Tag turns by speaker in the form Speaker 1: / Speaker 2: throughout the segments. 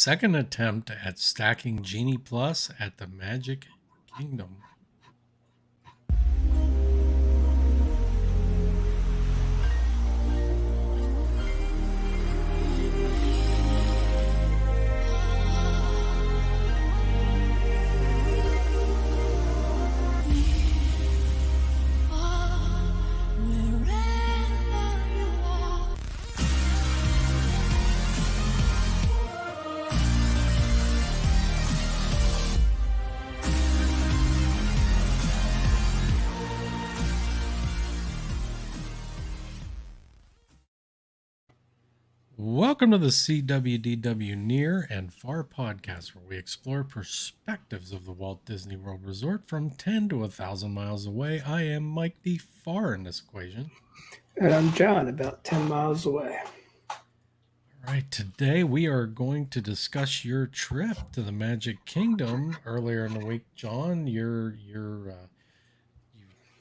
Speaker 1: second attempt at stacking Genie Plus at the Magic Kingdom. Welcome to the SeeWDW Near and Far podcast, where we explore perspectives of the Walt Disney World Resort from 10 to 1,000 miles away. I am Mike the Far in this equation.
Speaker 2: And I'm John, about 10 miles away.
Speaker 1: All right, today we are going to discuss your trip to the Magic Kingdom. Earlier in the week, John, you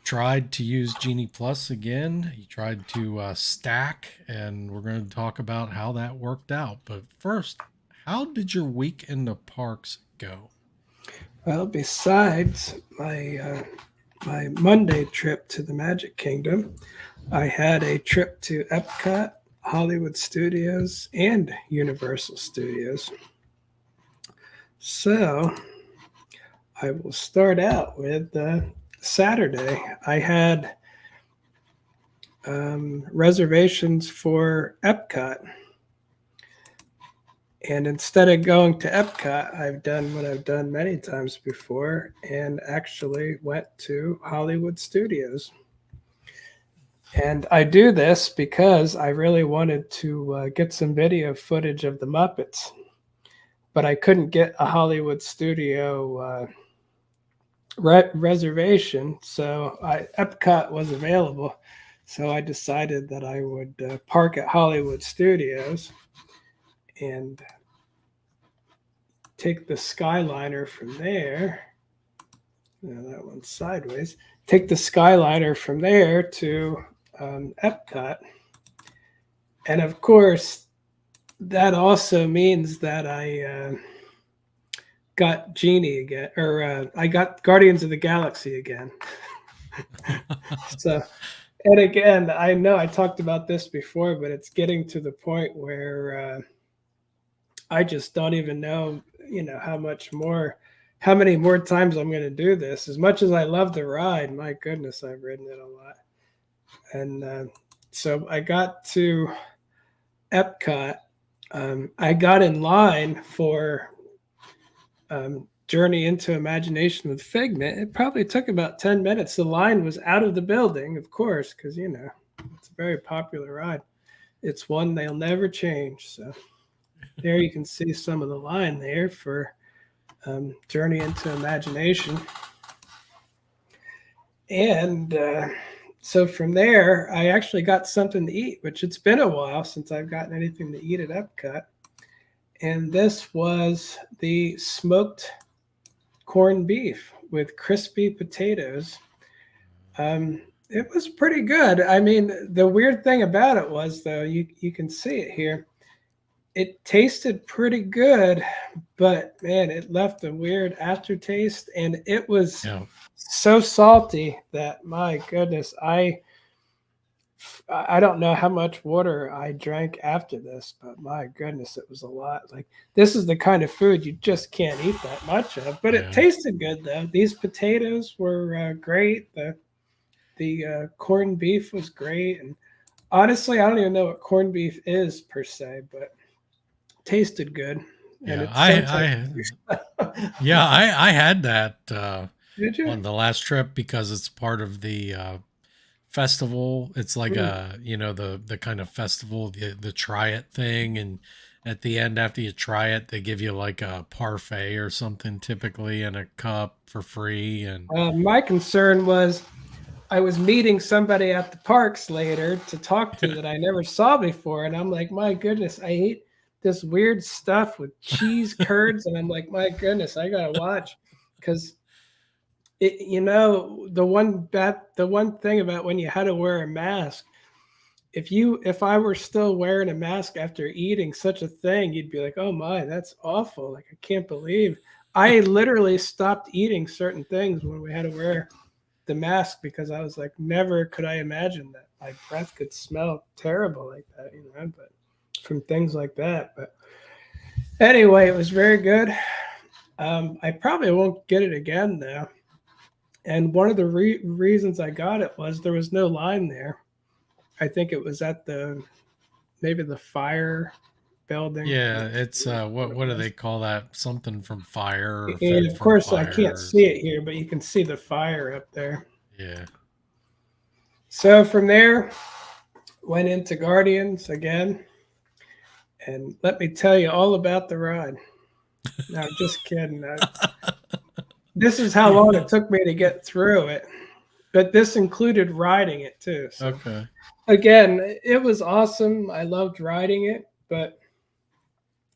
Speaker 1: tried to use Genie Plus again. You tried to stack, and we're going to talk about how that worked out. But first, how did your week in the parks go?
Speaker 2: Well, besides my Monday trip to the Magic Kingdom, I had a trip to Epcot, Hollywood Studios, and Universal Studios. So I will start out with Saturday. I had reservations for Epcot. And instead of going to Epcot, I've done what I've done many times before and actually went to Hollywood Studios. And I do this because I really wanted to get some video footage of the Muppets, but I couldn't get a Hollywood Studio reservation, so Epcot was available. So I decided that I would park at Hollywood Studios and take the Skyliner from there. No, that one's sideways. Take the Skyliner from there to Epcot. And of course, that also means that I got Genie again, or I got Guardians of the Galaxy again. So, and again, I know I talked about this before, but it's getting to the point where I just don't even know, how many more times I'm going to do this. As much as I love the ride, my goodness, I've ridden it a lot. And so I got to Epcot. I got in line for Journey into Imagination with Figment. It probably took about 10 minutes. The line was out of the building, of course, because, it's a very popular ride. It's one they'll never change. So there you can see some of the line there for Journey into Imagination. And so from there, I actually got something to eat, which it's been a while since I've gotten anything to eat at Epcot. And this was the smoked corned beef with crispy potatoes. It was pretty good. I mean, the weird thing about it was, though, you can see it here. It tasted pretty good, but man, it left a weird aftertaste, and it was so salty that, my goodness, I don't know how much water I drank after this, but my goodness, it was a lot. Like, this is the kind of food you just can't eat that much of, but it tasted good though. These potatoes were great. The corned beef was great, and honestly, I don't even know what corned beef is per se, but tasted good.
Speaker 1: And I had that on the last trip because it's part of the festival. It's like the kind of festival, the try it thing, and at the end, after you try it, they give you like a parfait or something, typically, and a cup for free. And
Speaker 2: my concern was I was meeting somebody at the parks later to talk to that I never saw before, and I'm like, my goodness, I ate this weird stuff with cheese curds, and I'm like, my goodness, I gotta watch, because the one thing about when you had to wear a mask if I were still wearing a mask after eating such a thing, you'd be like, "Oh my, that's awful. Like I can't believe." I literally stopped eating certain things when we had to wear the mask because I was like, never could I imagine that my breath could smell terrible like that, but from things like that. But anyway, it was very good. I probably won't get it again though. And one of the reasons I got it was there was no line there. I think it was at maybe the fire building.
Speaker 1: Yeah, it's what do they call that? Something from fire or
Speaker 2: And
Speaker 1: fed
Speaker 2: of
Speaker 1: from
Speaker 2: course, I can't
Speaker 1: fire.
Speaker 2: see it here, but you can see the fire up there.
Speaker 1: Yeah.
Speaker 2: So from there, went into Guardians again. And let me tell you all about the ride. No, just kidding. This is how long it took me to get through it. But this included riding it too. So
Speaker 1: Okay.
Speaker 2: again, it was awesome. I loved riding it, but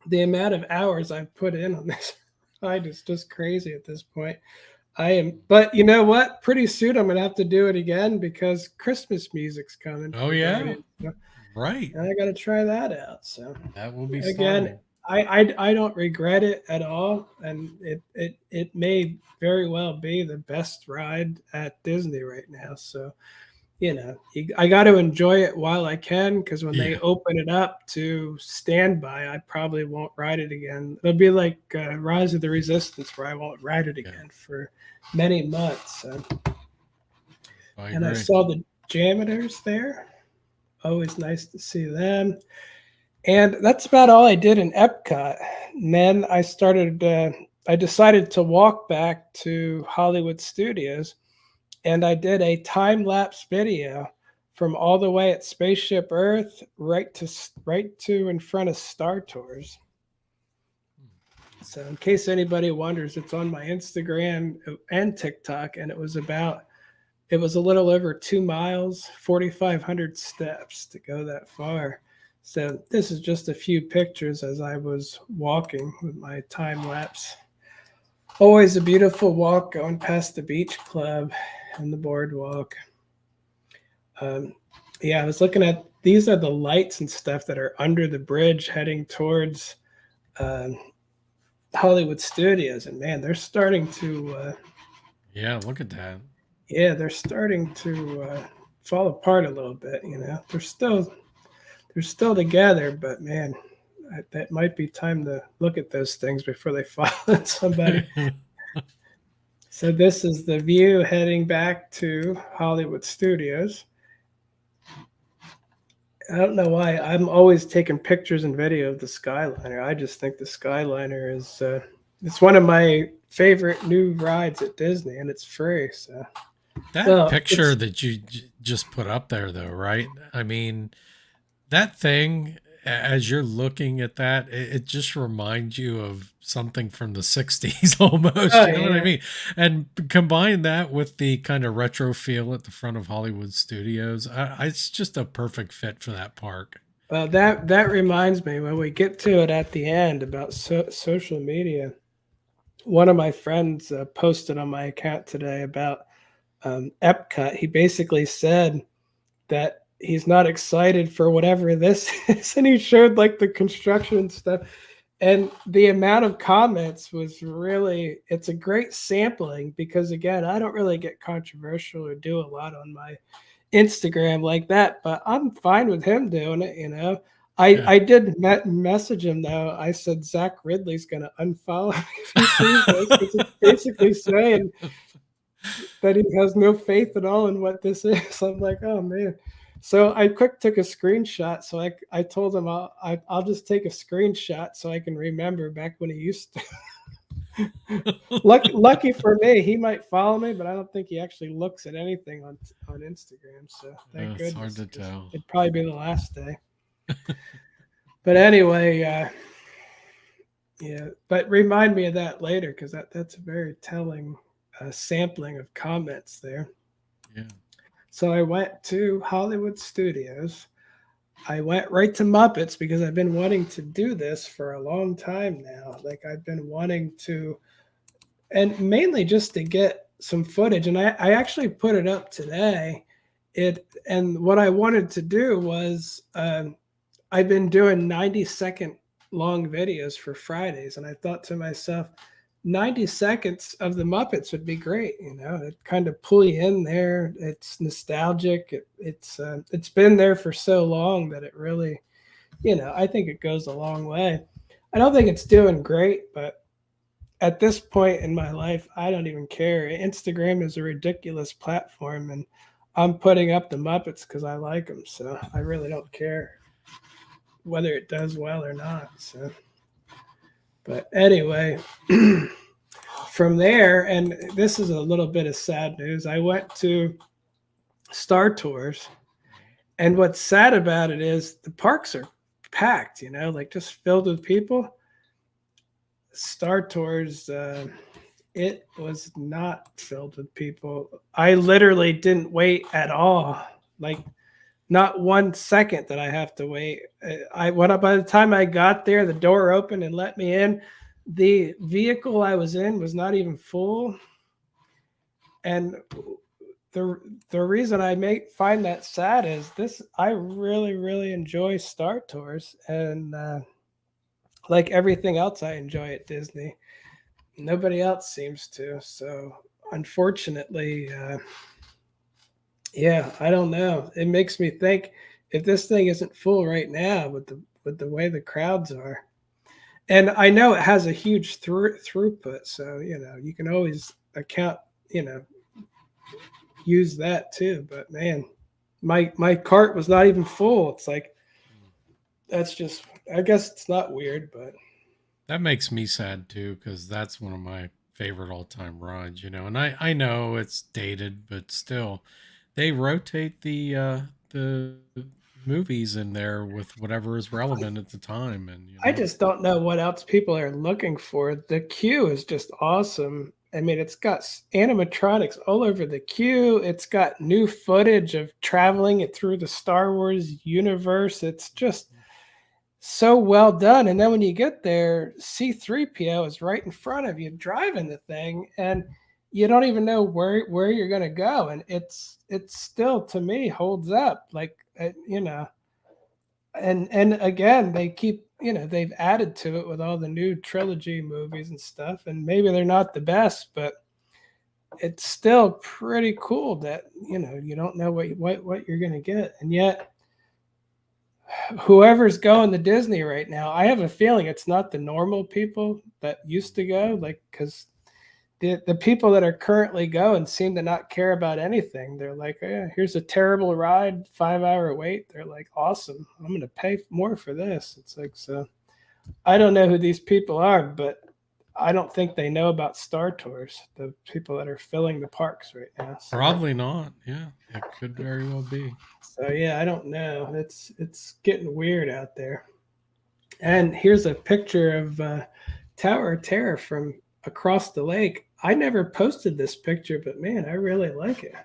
Speaker 2: the amount of hours I've put in on this ride is just crazy at this point. But you know what? Pretty soon I'm gonna have to do it again because Christmas music's coming
Speaker 1: Oh
Speaker 2: for
Speaker 1: yeah.
Speaker 2: Guardians, and
Speaker 1: Right.
Speaker 2: I got to try that out. So
Speaker 1: That will be
Speaker 2: again,
Speaker 1: starting.
Speaker 2: I don't regret it at all, and it may very well be the best ride at Disney right now. So I got to enjoy it while I can because when they
Speaker 1: Yeah.
Speaker 2: open it up to standby, I probably won't ride it again. It'll be like Rise of the Resistance, where I won't ride it
Speaker 1: Yeah.
Speaker 2: again for many months.
Speaker 1: I
Speaker 2: And I
Speaker 1: agree.
Speaker 2: saw the Janitors there. Always nice to see them. And that's about all I did in Epcot. And then I decided to walk back to Hollywood Studios and I did a time lapse video from all the way at Spaceship Earth right to in front of Star Tours. So in case anybody wonders, it's on my Instagram and TikTok, and it was a little over 2 miles, 4,500 steps to go that far. So this is just a few pictures as I was walking with my time lapse. Always a beautiful walk going past the beach club and the boardwalk. Yeah, I was looking at these are the lights and stuff that are under the bridge heading towards uh, Hollywood Studios, and man, they're starting to
Speaker 1: Yeah, look at that.
Speaker 2: they're starting to fall apart a little bit. They're still together, but man, that might be time to look at those things before they fall on somebody. So this is the view heading back to Hollywood Studios. I don't know why I'm always taking pictures and video of the Skyliner. I just think the Skyliner is it's one of my favorite new rides at Disney, and it's free. So
Speaker 1: That
Speaker 2: well,
Speaker 1: picture that you just put up there, though, right? I mean, that thing, as you're looking at that, it just reminds you of something from the 60s almost.
Speaker 2: oh
Speaker 1: You know what I
Speaker 2: yeah.
Speaker 1: mean? And combine that with the kind of retro feel at the front of Hollywood Studios. It's just a perfect fit for that park.
Speaker 2: Well, that reminds me when we get to it at the end about social media. One of my friends posted on my account today about Epcot. He basically said that he's not excited for whatever this is, and he showed like the construction stuff. And the amount of comments was really, it's a great sampling because, again, I don't really get controversial or do a lot on my Instagram like that, but I'm fine with him doing it. I,
Speaker 1: Yeah.
Speaker 2: I did message him though. I said Zach Ridley's going to unfollow me if he sees this because it's basically saying that he has no faith at all in what this is. I'm like, oh man. So I quick took a screenshot. So I told him I'll just take a screenshot so I can remember back when he used to. Lucky for me, he might follow me, but I don't think he actually looks at anything on Instagram. So thank
Speaker 1: It's hard
Speaker 2: goodness,
Speaker 1: to
Speaker 2: 'cause
Speaker 1: tell.
Speaker 2: it'd probably be the last day. But anyway, yeah. But remind me of that later because that's a very telling sampling of comments there.
Speaker 1: Yeah.
Speaker 2: So I went to Hollywood Studios. I went right to Muppets because I've been wanting to do this for a long time now. Like I've been wanting to, and mainly just to get some footage. And I actually put it up today, And what I wanted to do was I've been doing 90-second long videos for Fridays, and I thought to myself, 90 seconds of the Muppets would be great. It kind of pull you in there. It's nostalgic. It's been there for so long that it really, I think it goes a long way. I don't think it's doing great, but at this point in my life, I don't even care. Instagram is a ridiculous platform, and I'm putting up the Muppets because I like them. So I really don't care whether it does well or not. So, but anyway, from there, and this is a little bit of sad news. I went to Star Tours, and what's sad about it is the parks are packed. Like just filled with people. Star Tours, it was not filled with people. I literally didn't wait at all. Like not 1 second that I have to wait. By the time I got there, the door opened and let me in. The vehicle I was in was not even full. And the reason I find that sad is this. I really, really enjoy Star Tours, and like everything else I enjoy at Disney, nobody else seems to. So unfortunately, yeah, I don't know. It makes me think if this thing isn't full right now with the way the crowds are, and I know it has a huge throughput, so you can always account, use that too. But man, my cart was not even full. It's like that's just. I guess it's not weird, but
Speaker 1: That makes me sad too, because that's one of my favorite all-time rides. And I know it's dated, but still, they rotate the movies in there with whatever is relevant at the time, and
Speaker 2: I just don't know what else people are looking for. The queue is just awesome. I mean, it's got animatronics all over the queue. It's got new footage of traveling it through the Star Wars universe. It's just so well done. And then when you get there, C3PO is right in front of you driving the thing, and you don't even know where you're going to go. And it's still, to me, holds up. Like, and again, they keep, they've added to it with all the new trilogy movies and stuff. And maybe they're not the best, but it's still pretty cool that, you don't know what you're going to get. And yet, whoever's going to Disney right now, I have a feeling it's not the normal people that used to go, like, because the people that are currently going seem to not care about anything. They're like, here's a terrible ride, 5-hour wait. They're like, awesome. I'm going to pay more for this. It's like, so I don't know who these people are, but I don't think they know about Star Tours, the people that are filling the parks right now. So,
Speaker 1: probably not. Yeah, it could very well be.
Speaker 2: so yeah, I don't know. It's getting weird out there. And here's a picture of Tower of Terror from across the lake. I never posted this picture, but man, I really like it.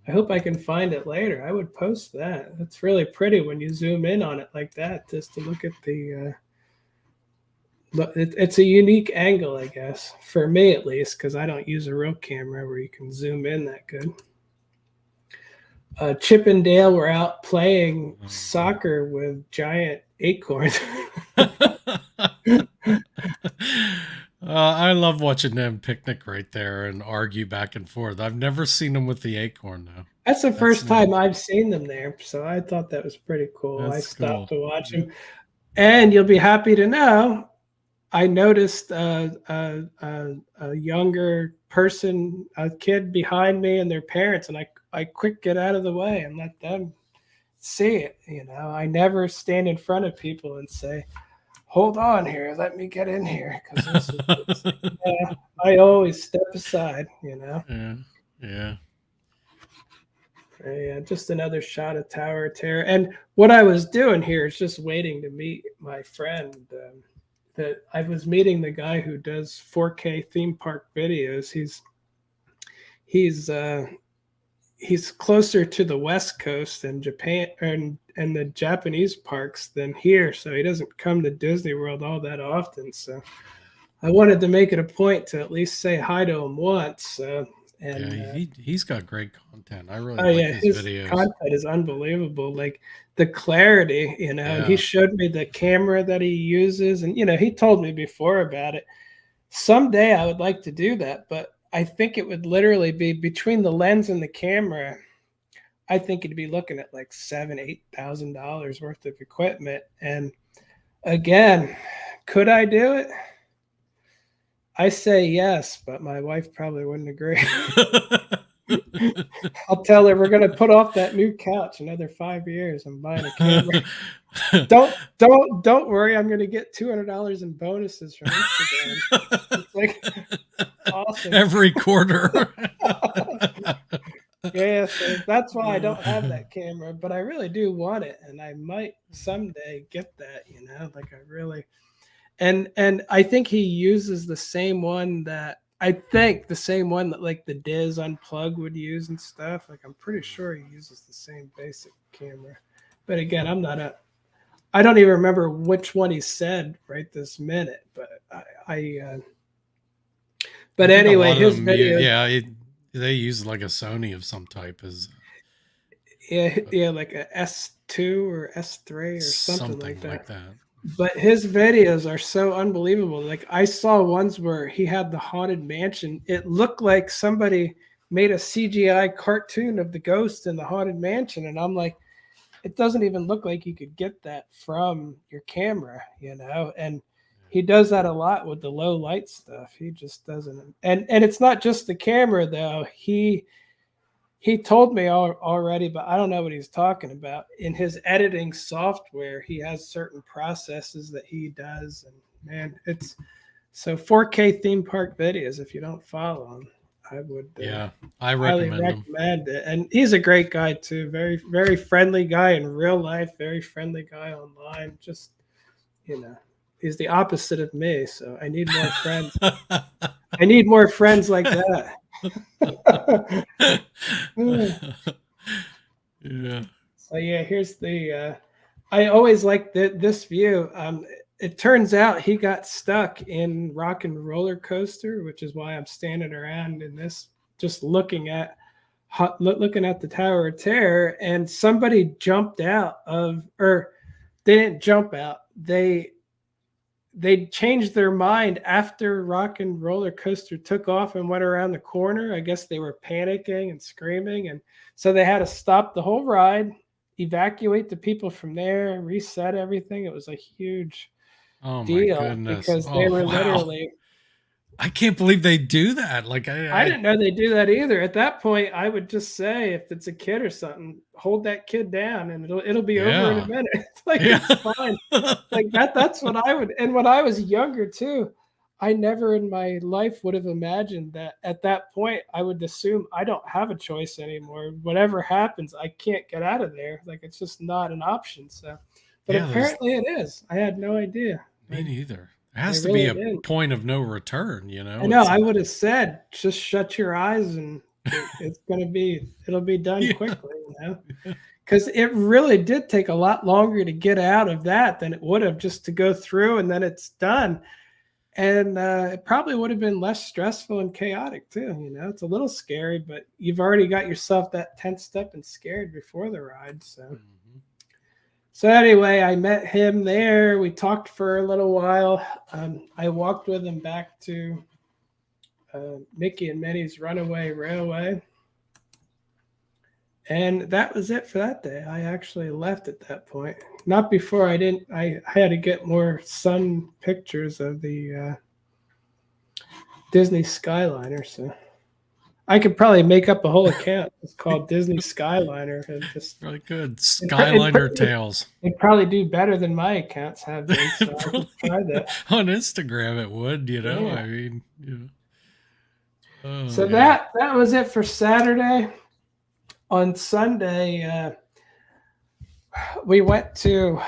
Speaker 2: I hope I can find it later. I would post that. It's really pretty when you zoom in on it like that, just to look at the. It's a unique angle, I guess, for me at least, because I don't use a real camera where you can zoom in that good. Chip and Dale were out playing soccer with giant acorns.
Speaker 1: I love watching them picnic right there and argue back and forth. I've never seen them with the acorn though.
Speaker 2: That's the first time I've seen them there, so I thought that was pretty cool. I stopped to watch them, and you'll be happy to know I noticed a younger person, a kid behind me, and their parents, and I quick get out of the way and let them see it. I never stand in front of people and say, hold on here, let me get in here, because I always step aside.
Speaker 1: Yeah.
Speaker 2: Yeah, just another shot of Tower of Terror. And what I was doing here is just waiting to meet my friend. That I was meeting the guy who does 4K theme park videos. He's closer to the West Coast and Japan and the Japanese parks than here, so he doesn't come to Disney World all that often. So I wanted to make it a point to at least say hi to him once.
Speaker 1: Yeah,
Speaker 2: And
Speaker 1: he's got great content. I really
Speaker 2: oh
Speaker 1: like
Speaker 2: yeah,
Speaker 1: his
Speaker 2: his
Speaker 1: videos.
Speaker 2: content is unbelievable. Like the clarity, and he
Speaker 1: Yeah.
Speaker 2: showed me the camera that he uses, and he told me before about it. Someday I would like to do that, but I think it would literally be between the lens and the camera. I think it'd be looking at like $7,000-8,000 worth of equipment. And again, could I do it? I say yes, but my wife probably wouldn't agree. I'll tell her we're going to put off that new couch another 5 years. I'm buying a camera. Don't worry. I'm going to get $200 in bonuses from Instagram. It's like awesome.
Speaker 1: Every quarter.
Speaker 2: Yeah, so that's why I don't have that camera, but I really do want it, and I might someday get that. Like I really, and I think he uses the same one that like the Diz Unplug would use and stuff. Like I'm pretty sure he uses the same basic camera, but again, I don't even remember which one he said right this minute, but
Speaker 1: I
Speaker 2: but
Speaker 1: think a
Speaker 2: anyway,
Speaker 1: lot of
Speaker 2: his
Speaker 1: them,
Speaker 2: videos.
Speaker 1: yeah, they use like a Sony of some type as
Speaker 2: Yeah, like a S2 or S3 or something like
Speaker 1: something
Speaker 2: that.
Speaker 1: like that.
Speaker 2: But his videos are so unbelievable. Like I saw ones where he had the haunted mansion. It looked like somebody made a CGI cartoon of the ghost in the haunted mansion, and I'm like, it doesn't even look like you could get that from your camera. And he does that a lot with the low light stuff. He just doesn't. And it's not just the camera though. He told me already, but I don't know what he's talking about. In his editing software, he has certain processes that he does, and man, it's so 4K theme park videos. If you don't follow him, I would
Speaker 1: Yeah, I
Speaker 2: highly
Speaker 1: recommend them.
Speaker 2: recommend it. And he's a great guy too. Very very friendly guy in real life. Very friendly guy online. Just he's the opposite of me. So I need more friends. I need more friends like that.
Speaker 1: Yeah.
Speaker 2: So yeah, here's the. I always like this view. It turns out he got stuck in Rock and Roller Coaster, which is why I'm standing around in this, just looking at the Tower of Terror. And somebody jumped out or they didn't jump out. They changed their mind after Rock and Roller Coaster took off and went around the corner. I guess they were panicking and screaming, and so they had to stop the whole ride, evacuate the people from there, reset everything. It was a huge
Speaker 1: Oh my
Speaker 2: deal
Speaker 1: goodness.
Speaker 2: because they
Speaker 1: Oh
Speaker 2: were
Speaker 1: wow.
Speaker 2: literally.
Speaker 1: I can't believe they do that. Like
Speaker 2: I didn't know they do that either. At that point, I would just say, if it's a kid or something, hold that kid down, and it'll be over in a
Speaker 1: yeah.
Speaker 2: minute. It's like
Speaker 1: Yeah.
Speaker 2: it's fine. Like that's what I would. And when I was younger too, I never in my life would have imagined that at that point I would assume I don't have a choice anymore. Whatever happens, I can't get out of there. Like it's just not an option. So, but
Speaker 1: Yeah, there's
Speaker 2: apparently it is. I had no idea.
Speaker 1: me neither. It
Speaker 2: I
Speaker 1: has to be
Speaker 2: really
Speaker 1: a
Speaker 2: didn't.
Speaker 1: point of no return,
Speaker 2: I know.
Speaker 1: It's
Speaker 2: I
Speaker 1: like
Speaker 2: would have said, just shut your eyes, and it'll be done
Speaker 1: yeah.
Speaker 2: quickly. Because it really did take a lot longer to get out of that than it would have just to go through, and then it's done. And it probably would have been less stressful and chaotic too. It's a little scary, but you've already got yourself that tensed up and scared before the ride. So.
Speaker 1: Mhm.
Speaker 2: So anyway, I met him there. We talked for a little while. I walked with him back to Mickey and Minnie's Runaway Railway, and that was it for that day. I actually left at that point. Not before I didn't. I had to get more sun pictures of the Disney Skyliner. So I could probably make up a whole account. It's called Disney Skyliner, and just
Speaker 1: Really good. Skyliner Tales.
Speaker 2: it'd probably do better than my accounts have been. So I could try that.
Speaker 1: On Instagram it would,
Speaker 2: Yeah.
Speaker 1: I mean, Oh
Speaker 2: So
Speaker 1: yeah.
Speaker 2: that was it for Saturday. On Sunday, we went to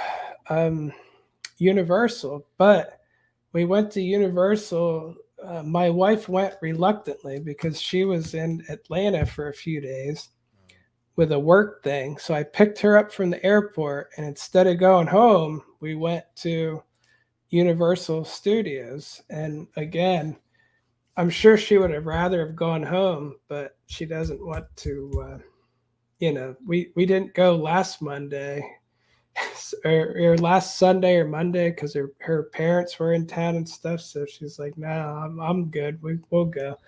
Speaker 2: Universal, but we went to Universal. My wife went reluctantly because she was in Atlanta for a few days with a work thing. So I picked her up from the airport, and instead of going home, we went to Universal Studios. And again, I'm sure she would have rather have gone home, but she doesn't want to. We didn't go last Monday or last Sunday or Monday because her parents were in town and stuff. So she's like, "No, I'm good. We'll go."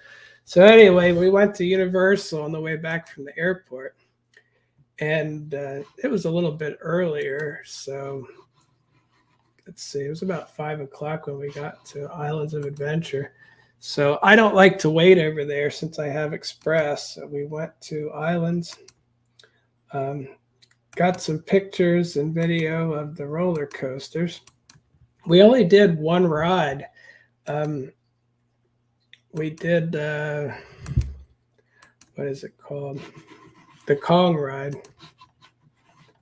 Speaker 2: So anyway, we went to Universal on the way back from the airport, and it was a little bit earlier. So let's see, it was about 5 o'clock when we got to Islands of Adventure. So I don't like to wait over there since I have Express. So we went to Islands, um, got some pictures and video of the roller coasters. We only did one ride. Um, we did, what is it called? The Kong ride.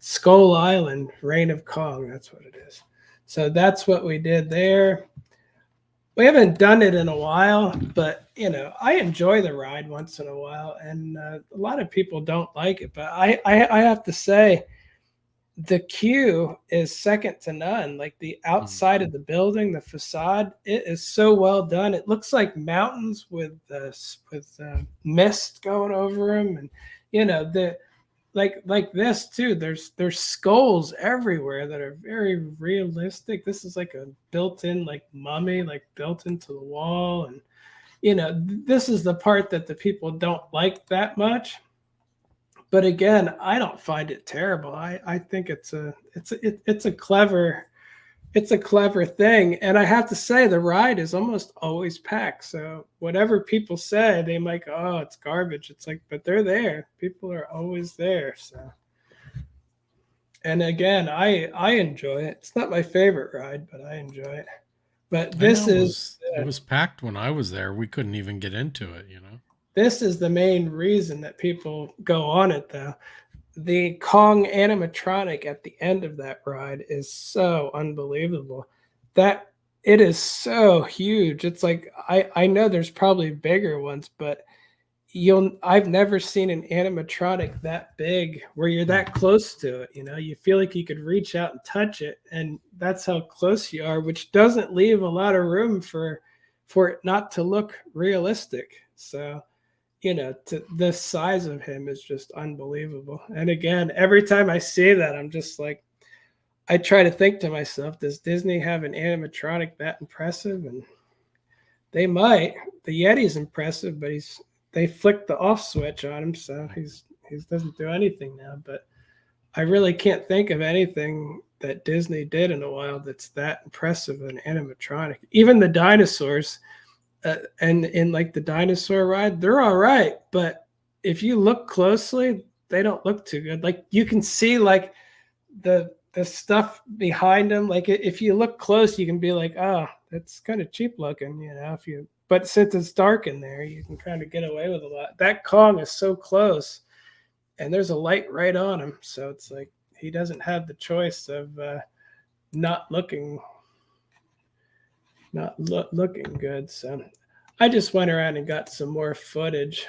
Speaker 2: Skull Island, Reign of Kong. That's what it is. So that's what we did there. We haven't done it in a while, but I enjoy the ride once in a while, and a lot of people don't like it. But I have to say, the queue is second to none. Like the outside of the building, the facade, it is so well done. It looks like mountains with mist going over them, and the like this too. There's skulls everywhere that are very realistic. This is like a built-in like mummy, like built into the wall, and this is the part that the people don't like that much. But again, I don't find it terrible. I think it's a clever thing, and I have to say the ride is almost always packed. So whatever people say, they might go, "Oh, it's garbage." It's like, but they're there. People are always there. So, and again, I enjoy it. It's not my favorite ride, but I enjoy it. But
Speaker 1: I know it was packed when I was there. We couldn't even get into it, you know.
Speaker 2: this is the main reason that people go on it, though. The Kong animatronic at the end of that ride is so unbelievable. That it is so huge. It's like I know there's probably bigger ones, but I've never seen an animatronic that big where you're that close to it. You feel like you could reach out and touch it, and that's how close you are, which doesn't leave a lot of room for it not to look realistic. So the size of him is just unbelievable. And again, every time I see that, I'm just like, I try to think to myself, does Disney have an animatronic that impressive? And they might. The Yeti's impressive, but they flicked the off switch on him, so he doesn't do anything now. But I really can't think of anything that Disney did in a while that's that impressive an animatronic. Even the dinosaurs. And in like the dinosaur ride, they're all right, but if you look closely, they don't look too good. Like you can see like the stuff behind them. Like if you look close, you can be like, oh, that's kind of cheap looking, But since it's dark in there, you can kind of get away with a lot. That Kong is so close, and there's a light right on him, so it's like he doesn't have the choice of not looking looking good. So I just went around and got some more footage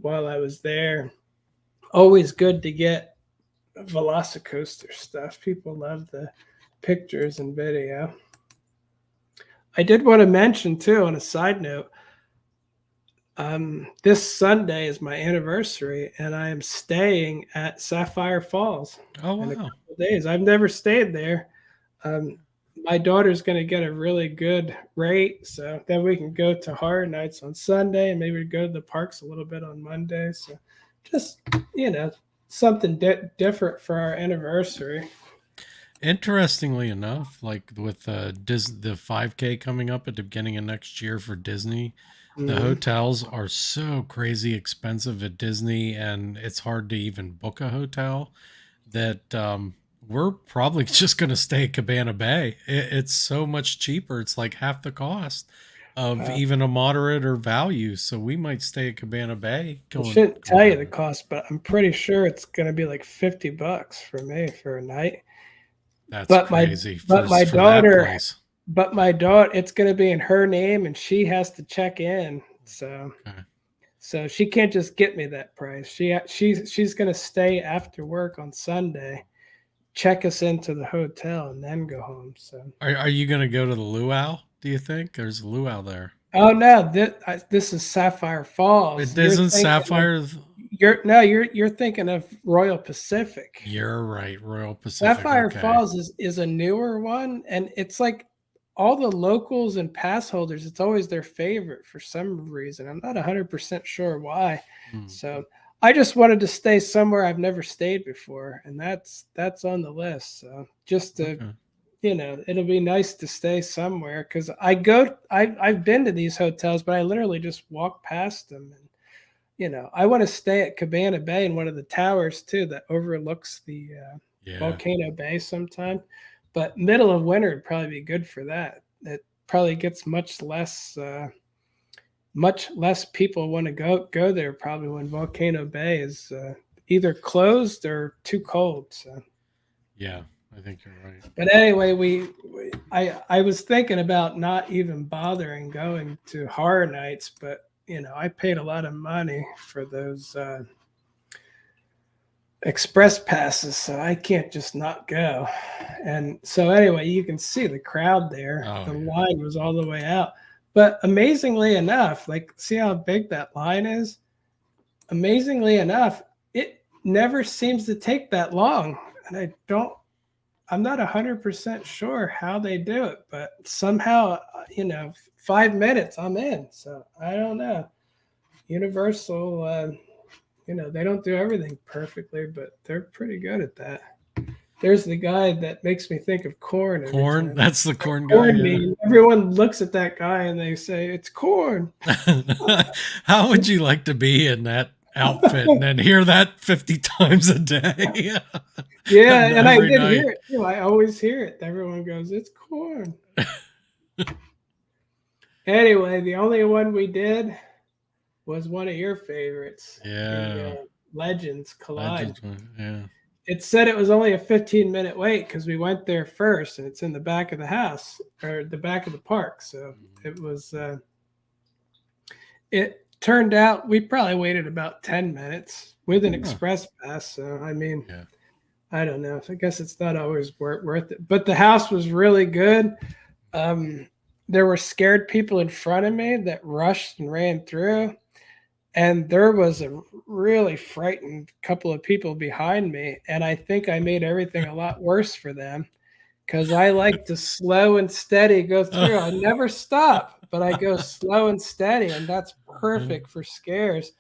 Speaker 2: while I was there. Always good to get Velocicoaster stuff. People love the pictures and video. I did want to mention too, on a side note, this Sunday is my anniversary, and I am staying at Sapphire Falls
Speaker 1: Oh
Speaker 2: in a
Speaker 1: wow.
Speaker 2: couple of days. I've never stayed there. My daughter's going to get a really good rate, so then we can go to horror nights on Sunday, and maybe go to the parks a little bit on Monday. So just something different for our anniversary.
Speaker 1: Interestingly enough, like with the 5K coming up at the beginning of next year for Disney, the
Speaker 2: Mm-hmm.
Speaker 1: hotels are so crazy expensive at Disney, and it's hard to even book a hotel that we're probably just going to stay at Cabana Bay. It's so much cheaper. It's like half the cost of
Speaker 2: Uh,
Speaker 1: even a moderate or value. So we might stay at Cabana Bay
Speaker 2: I
Speaker 1: going
Speaker 2: shouldn't
Speaker 1: going
Speaker 2: tell you the
Speaker 1: forward.
Speaker 2: cost, but I'm pretty sure it's going to be like $50 for me for a night.
Speaker 1: That's
Speaker 2: But my
Speaker 1: crazy
Speaker 2: but my
Speaker 1: for that
Speaker 2: daughter
Speaker 1: place.
Speaker 2: but my daughter, it's going to be in her name, and she has to check in.
Speaker 1: Okay.
Speaker 2: So she can't just get me that price. She's going to stay after work on Sunday, check us into the hotel, and then go home. So
Speaker 1: Are you going to go to the luau? Do you think there's a luau there?
Speaker 2: Oh no, this is Sapphire Falls.
Speaker 1: It isn't Sapphire.
Speaker 2: You're thinking of Royal Pacific.
Speaker 1: You're right, Royal Pacific.
Speaker 2: Sapphire
Speaker 1: Okay.
Speaker 2: Falls is a newer one, and it's like all the locals and pass holders. It's always their favorite for some reason. I'm not 100% sure why.
Speaker 1: Hmm.
Speaker 2: So I just wanted to stay somewhere I've never stayed before, and that's on the list. So just to
Speaker 1: Okay.
Speaker 2: it'll be nice to stay somewhere because I've been to these hotels, but I literally just walk past them. And, I want to stay at Cabana Bay in one of the towers too that overlooks the
Speaker 1: Yeah.
Speaker 2: Volcano Bay sometime. But middle of winter would probably be good for that. It probably gets much less people want to go there probably when Volcano Bay is either closed or too cold. So.
Speaker 1: Yeah. I think you're right.
Speaker 2: But anyway, I was thinking about not even bothering going to horror nights, but I paid a lot of money for those express passes, so I can't just not go. And so anyway, you can see the crowd there.
Speaker 1: Oh,
Speaker 2: The
Speaker 1: yeah.
Speaker 2: line was all the way out. But amazingly enough, like see how big that line is? Amazingly enough, it never seems to take that long. And I'm not 100% sure how they do it, but somehow, 5 minutes I'm in. So I don't know. Universal, they don't do everything perfectly, but they're pretty good at that. There's the guy that makes me think of corn.
Speaker 1: Corn. That's the corn guy.
Speaker 2: Corn
Speaker 1: Yeah.
Speaker 2: mean. Everyone looks at that guy and they say it's corn.
Speaker 1: How would you like to be in that outfit and then hear that 50 times a day?
Speaker 2: Yeah, and I
Speaker 1: Every
Speaker 2: did
Speaker 1: night.
Speaker 2: hear it too. I always hear it. Everyone goes, "It's corn." Anyway, the only one we did was one of your favorites,
Speaker 1: Yeah.
Speaker 2: the Legends Collide.
Speaker 1: Yeah.
Speaker 2: It said it was only a 15-minute wait because we went there first, and it's in the back of the house or the back of the park. So it was. It turned out we probably waited about 10 minutes with an express pass. So I mean,
Speaker 1: Yeah.
Speaker 2: I don't know. I guess it's not always worth it. But the house was really good. There were scared people in front of me that rushed and ran through. And there was a really frightened couple of people behind me. And I think I made everything a lot worse for them because I like to slow and steady go through. I never stop, but I go slow and steady. And that's perfect for scares.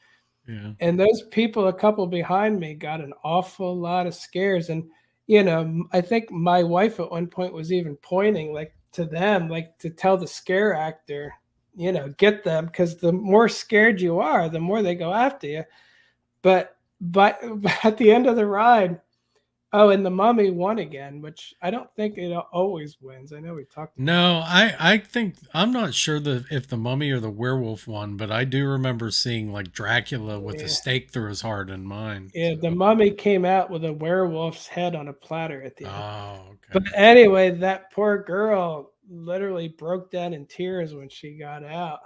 Speaker 1: Yeah.
Speaker 2: And those people, a couple behind me, got an awful lot of scares. And, I think my wife at one point was even pointing like to them, like to tell the scare actor, get them because the more scared you are, the more they go after you. But at the end of the ride, oh, and the mummy won again, which I don't think it always wins. I know we talked about
Speaker 1: No, I think I'm not sure if the mummy or the werewolf won, but I do remember seeing like Dracula with a
Speaker 2: yeah.
Speaker 1: stake through his heart in mine.
Speaker 2: Yeah, the
Speaker 1: So.
Speaker 2: mummy came out with a werewolf's head on a platter at the end.
Speaker 1: Oh,
Speaker 2: But
Speaker 1: okay.
Speaker 2: anyway, that poor girl literally broke down in tears when she got out.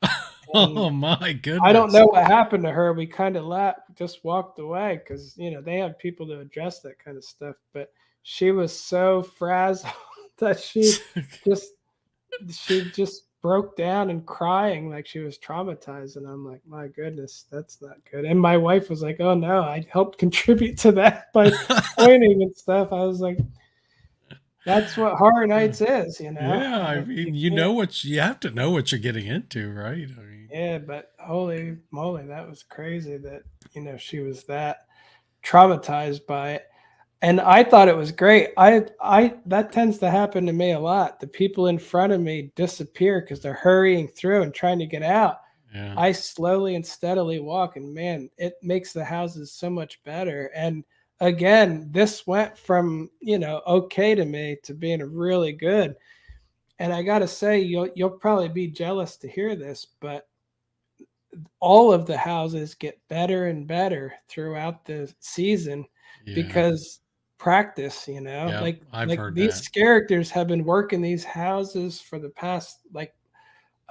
Speaker 2: And
Speaker 1: Oh my
Speaker 2: I don't
Speaker 1: goodness.
Speaker 2: know what happened to her. We kind of just walked away because they have people to address that kind of stuff. But she was so frazzled that just she just broke down and crying like she was traumatized. And I'm like, my goodness, that's not good. And my wife was like, oh no, I helped contribute to that by pointing and stuff. I was like, that's what horror nights is.
Speaker 1: Yeah, I mean,
Speaker 2: You can't.
Speaker 1: you have to know what you're getting into, right? I mean,
Speaker 2: Yeah, but holy moly, that was crazy that, she was that traumatized by it. And I thought it was great. I that tends to happen to me a lot. The people in front of me disappear because they're hurrying through and trying to get out.
Speaker 1: yeah,
Speaker 2: I slowly and steadily walk, and man, it makes the houses so much better. And again, this went from, okay to me to being really good. And I gotta say, you'll probably be jealous to hear this, but all of the houses get better and better throughout the season
Speaker 1: yeah,
Speaker 2: because practice,
Speaker 1: yeah. I've
Speaker 2: like
Speaker 1: heard that.
Speaker 2: these characters have been working these houses for the past like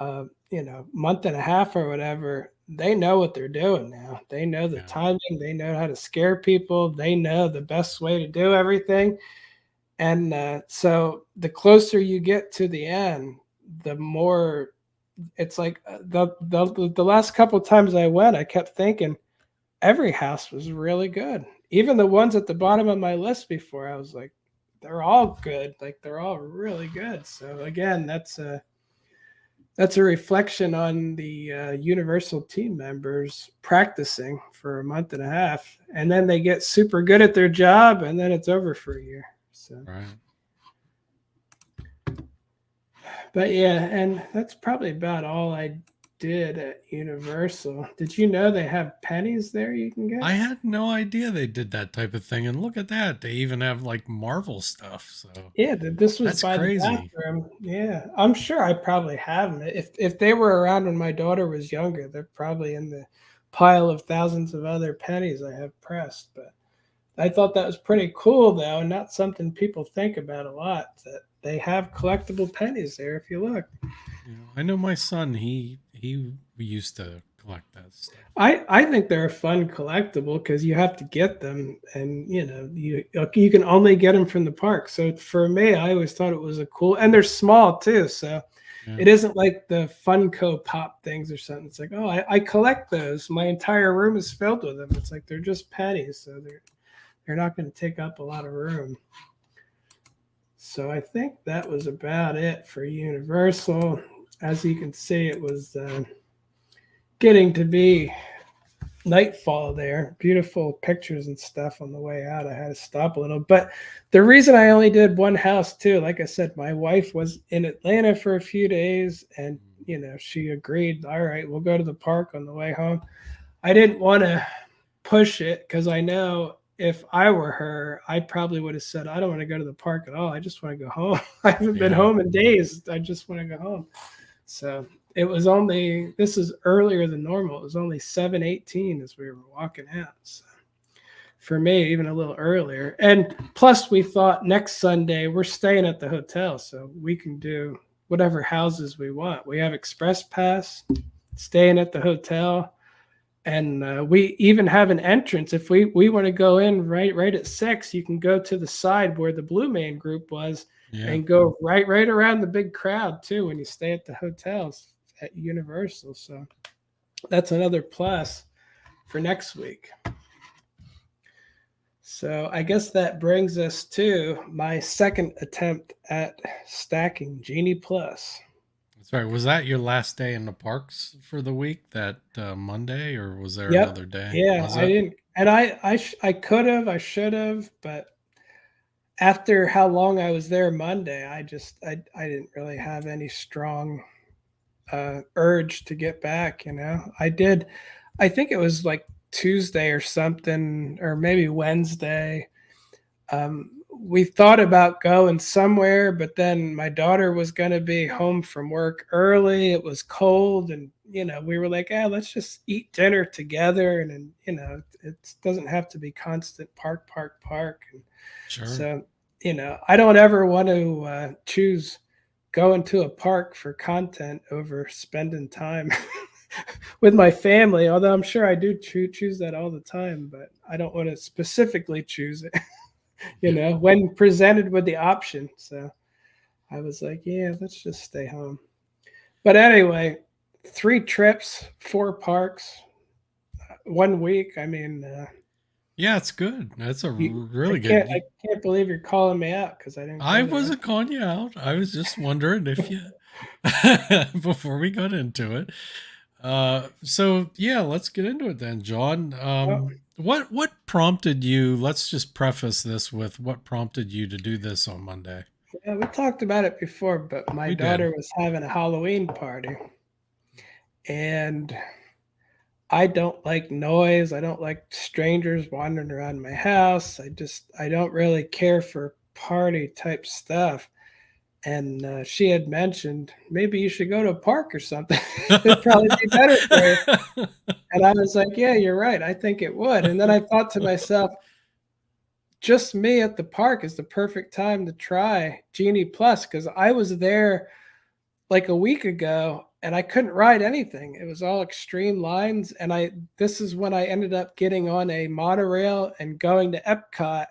Speaker 2: month and a half or whatever. They know what they're doing now. They know the
Speaker 1: Yeah,
Speaker 2: timing, they know how to scare people, they know the best way to do everything. And so the closer you get to the end, the more it's like the last couple of times I went, I kept thinking every house was really good. Even the ones at the bottom of my list before, I was like, they're all good. Like they're all really good. So again, that's a reflection on the Universal team members practicing for a month and a half, and then they get super good at their job, and then it's over for a year. So,
Speaker 1: Right.
Speaker 2: but yeah, and that's probably about all I did at Universal. Did you know they have pennies there you can
Speaker 1: I
Speaker 2: get?
Speaker 1: had no idea they did that type of thing. And look at that. They even have like Marvel stuff. So
Speaker 2: Yeah, this was
Speaker 1: that's
Speaker 2: by the
Speaker 1: crazy.
Speaker 2: bathroom. Yeah, I'm sure I probably have them. If they were around when my daughter was younger, they're probably in the pile of thousands of other pennies I have pressed. But I thought that was pretty cool, though, and not something people think about a lot. That they have collectible pennies there. If you look,
Speaker 1: I know my son, he used to collect that stuff.
Speaker 2: I think they're a fun collectible because you have to get them, and you can only get them from the park. So for me, I always thought it was a cool, and they're small too. So
Speaker 1: Yeah.
Speaker 2: it isn't like the Funko Pop things or something. It's like, oh, I collect those. My entire room is filled with them. It's like they're just pennies, so they're not going to take up a lot of room. So I think that was about it for Universal. As you can see, it was getting to be nightfall there. Beautiful pictures and stuff on the way out. I had to stop a little. But the reason I only did one house, too, like I said, my wife was in Atlanta for a few days and, she agreed, all right, we'll go to the park on the way home. I didn't want to push it because I know if I were her, I probably would have said, I don't want to go to the park at all. I just want to go home. I haven't been
Speaker 1: Yeah.
Speaker 2: home in days. I just want to go home. So it was only, this is earlier than normal. It was only 7:18 as we were walking out. So for me, even a little earlier. And plus we thought next Sunday we're staying at the hotel. So we can do whatever houses we want. We have express pass, staying at the hotel, and we even have an entrance. If we want to go in right at 6, you can go to the side where the Blue Man Group was
Speaker 1: Yeah.
Speaker 2: and go right around the big crowd too when you stay at the hotels at Universal. So that's another plus for next week. So I guess that brings us to my second attempt at stacking Genie Plus.
Speaker 1: That's right. Was that your last day in the parks for the week, that Monday, or was there
Speaker 2: Yep.
Speaker 1: another day?
Speaker 2: Yeah,
Speaker 1: Was
Speaker 2: I
Speaker 1: it?
Speaker 2: didn't, and I could have, I should have, but after how long I was there Monday, I didn't really have any strong urge to get back. I did. I think it was like Tuesday or something, or maybe Wednesday. We thought about going somewhere, but then my daughter was going to be home from work early. It was cold, and we were like, let's just eat dinner together, and it doesn't have to be constant park, park, park. And
Speaker 1: Sure.
Speaker 2: so, I don't ever want to choose going to a park for content over spending time with my family. Although I'm sure I do choose that all the time, but I don't want to specifically choose it.
Speaker 1: Yeah.
Speaker 2: When presented with the option. So I was like, yeah, let's just stay home. But anyway, 3 trips, 4 parks, 1 week. I mean,
Speaker 1: Yeah, it's good. That's a
Speaker 2: I
Speaker 1: really
Speaker 2: can't,
Speaker 1: good.
Speaker 2: I can't believe you're calling me out because I didn't
Speaker 1: I
Speaker 2: go there.
Speaker 1: wasn't calling you out. I was just wondering if you, before we got into it. So yeah, let's get into it then, John.
Speaker 2: Well,
Speaker 1: What prompted you? Let's just preface this with what prompted you to do this on Monday.
Speaker 2: yeah, we talked about it before, but my
Speaker 1: We did.
Speaker 2: daughter was having a Halloween party, and I don't like noise. I don't like strangers wandering around my house. I don't really care for party type stuff. And she had mentioned maybe you should go to a park or something. It'd probably be better for you. And I was like, yeah, you're right. I think it would. And then I thought to myself, just me at the park is the perfect time to try Genie Plus because I was there like a week ago and I couldn't ride anything. It was all extreme lines. And this is when I ended up getting on a monorail and going to Epcot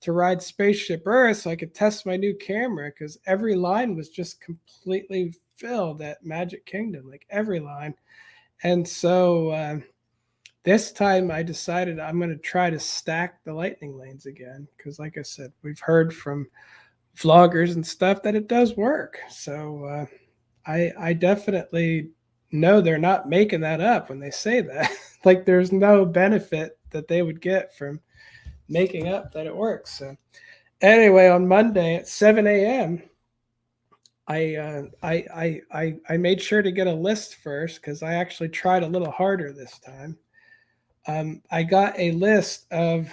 Speaker 2: to ride Spaceship Earth so I could test my new camera because every line was just completely filled at Magic Kingdom, like every line. And so this time I decided I'm going to try to stack the lightning lanes again because, like I said, we've heard from vloggers and stuff that it does work. So I definitely know they're not making that up when they say that. Like there's no benefit that they would get from making up that it works. So anyway, on Monday at 7 a.m., I made sure to get a list first because I actually tried a little harder this time. I got a list of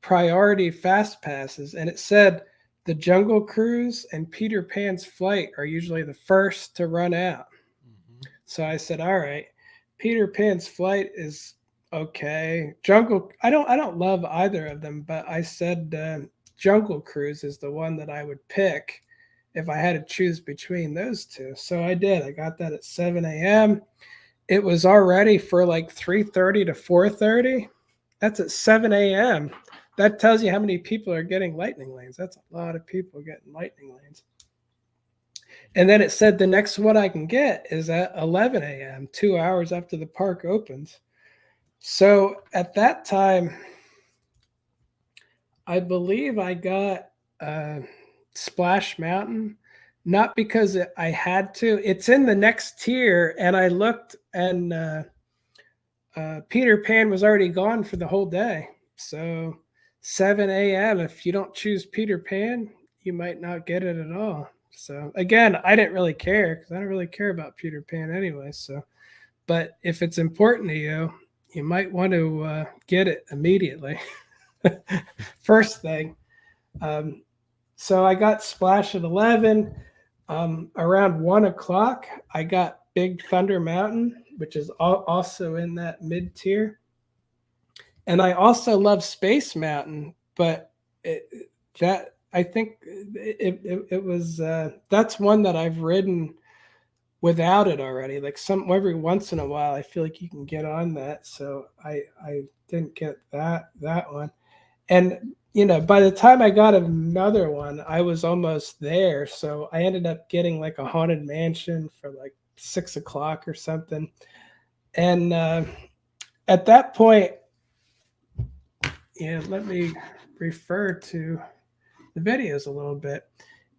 Speaker 2: priority fast passes, and it said the Jungle Cruise and Peter Pan's Flight are usually the first to run out. Mm-hmm. So I said, all right, Peter Pan's Flight is okay. Jungle, I don't love either of them, but I said Jungle Cruise is the one that I would pick if I had to choose between those two. So I did. I got that at 7 a.m. It was already for like 3:30 to 4:30. That's at 7 a.m. That tells you how many people are getting lightning lanes. That's a lot of people getting lightning lanes. And then it said the next one I can get is at 11 a.m., 2 hours after the park opens. So at that time, I believe I got Splash Mountain, not because I had to. It's in the next tier, and I looked, and Peter Pan was already gone for the whole day. So 7 a.m., if you don't choose Peter Pan, you might not get it at all. So again, I didn't really care because I don't really care about Peter Pan anyway. So, but if it's important to you, you might want to get it immediately. First thing. So I got Splash at 11. Around 1 o'clock, I got Big Thunder Mountain, which is also in that mid tier. And I also love Space Mountain, but I think it was that's one that I've ridden without it already. Like every once in a while, I feel like you can get on that. So I didn't get that one. And by the time I got another one, I was almost there. So I ended up getting like a Haunted Mansion for like 6 o'clock or something. And at that point, let me refer to the videos a little bit.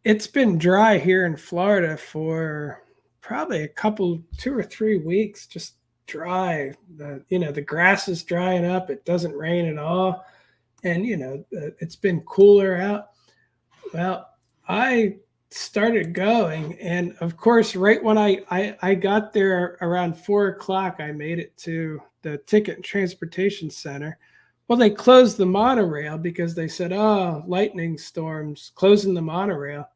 Speaker 2: It's been dry here in Florida for probably a couple, 2 or 3 weeks, just dry. The grass is drying up. It doesn't rain at all. And, it's been cooler out. Well, I started going. And, of course, right when I got there around 4 o'clock, I made it to the Ticket and Transportation Center. Well, they closed the monorail because they said, oh, lightning storms, closing the monorail.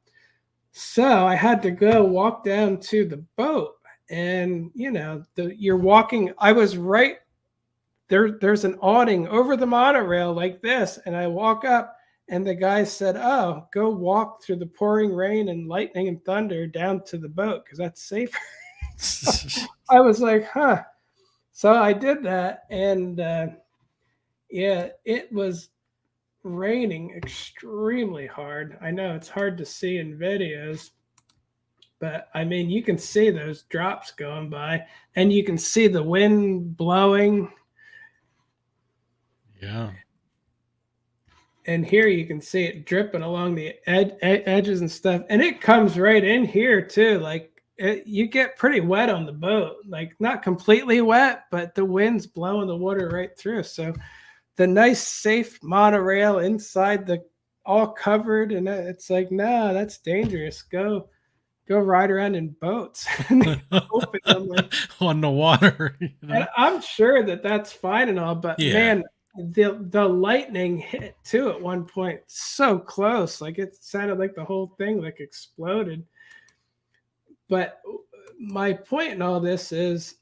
Speaker 2: So I had to go walk down to the boat. And, you're walking. I was right there's an awning over the monorail like this, and I walk up, and the guy said, oh, go walk through the pouring rain and lightning and thunder down to the boat because that's safer. I was like, huh. So I did that, and it was raining extremely hard. I know it's hard to see in videos, but I mean, you can see those drops going by, and you can see the wind blowing.
Speaker 1: Yeah.
Speaker 2: And here you can see it dripping along the edges and stuff. And it comes right in here too. Like you get pretty wet on the boat, like not completely wet, but the wind's blowing the water right through. So the nice, safe monorail inside the all covered. And it's like, no, that's dangerous. Go ride around in boats. Open them like,
Speaker 1: on the water.
Speaker 2: And I'm sure that that's fine and all, but man, the lightning hit too at one point so close, like it sounded like the whole thing like exploded. But my point in all this is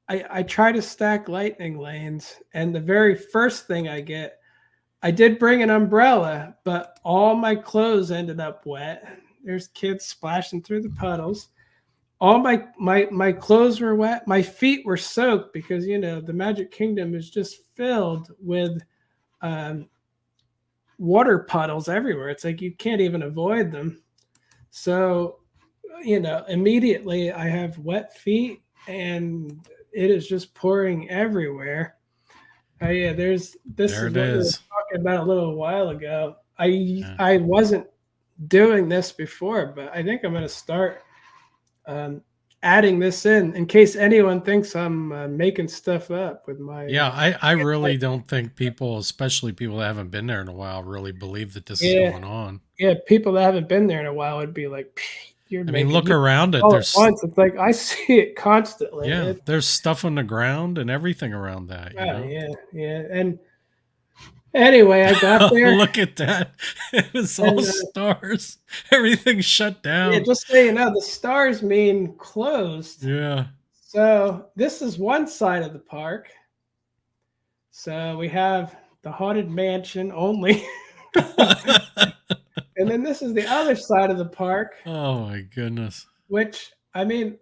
Speaker 2: I try to stack lightning lanes, and the very first thing I did bring an umbrella, but all my clothes ended up wet. There's kids splashing through the puddles. All my clothes were wet. My feet were soaked because, the Magic Kingdom is just filled with water puddles everywhere. It's like you can't even avoid them. So immediately I have wet feet and it is just pouring everywhere. Oh yeah, this
Speaker 1: There
Speaker 2: is
Speaker 1: it
Speaker 2: what we were
Speaker 1: is.
Speaker 2: talking about a little while ago. I
Speaker 1: Yeah.
Speaker 2: I wasn't doing this before, but I think I'm going to start um, adding this in case anyone thinks I'm making stuff up with my.
Speaker 1: Yeah, I really don't think people, especially people that haven't been there in a while, really believe that this is
Speaker 2: Yeah,
Speaker 1: going on.
Speaker 2: yeah. People that haven't been there in a while would be like, "You're
Speaker 1: I mean,
Speaker 2: making
Speaker 1: look
Speaker 2: you
Speaker 1: around it.
Speaker 2: all at
Speaker 1: There's
Speaker 2: once." It's like I see it constantly.
Speaker 1: yeah, there's stuff on the ground and everything around that, you
Speaker 2: Oh
Speaker 1: know.
Speaker 2: yeah, yeah. And anyway, I got there,
Speaker 1: Look at that. It was all
Speaker 2: and
Speaker 1: stars. Everything shut
Speaker 2: yeah,
Speaker 1: down.
Speaker 2: just so you know, the stars mean closed.
Speaker 1: Yeah.
Speaker 2: So this is one side of the park. So we have the haunted mansion only. And then this is the other side of the park,
Speaker 1: Oh my goodness.
Speaker 2: which I mean,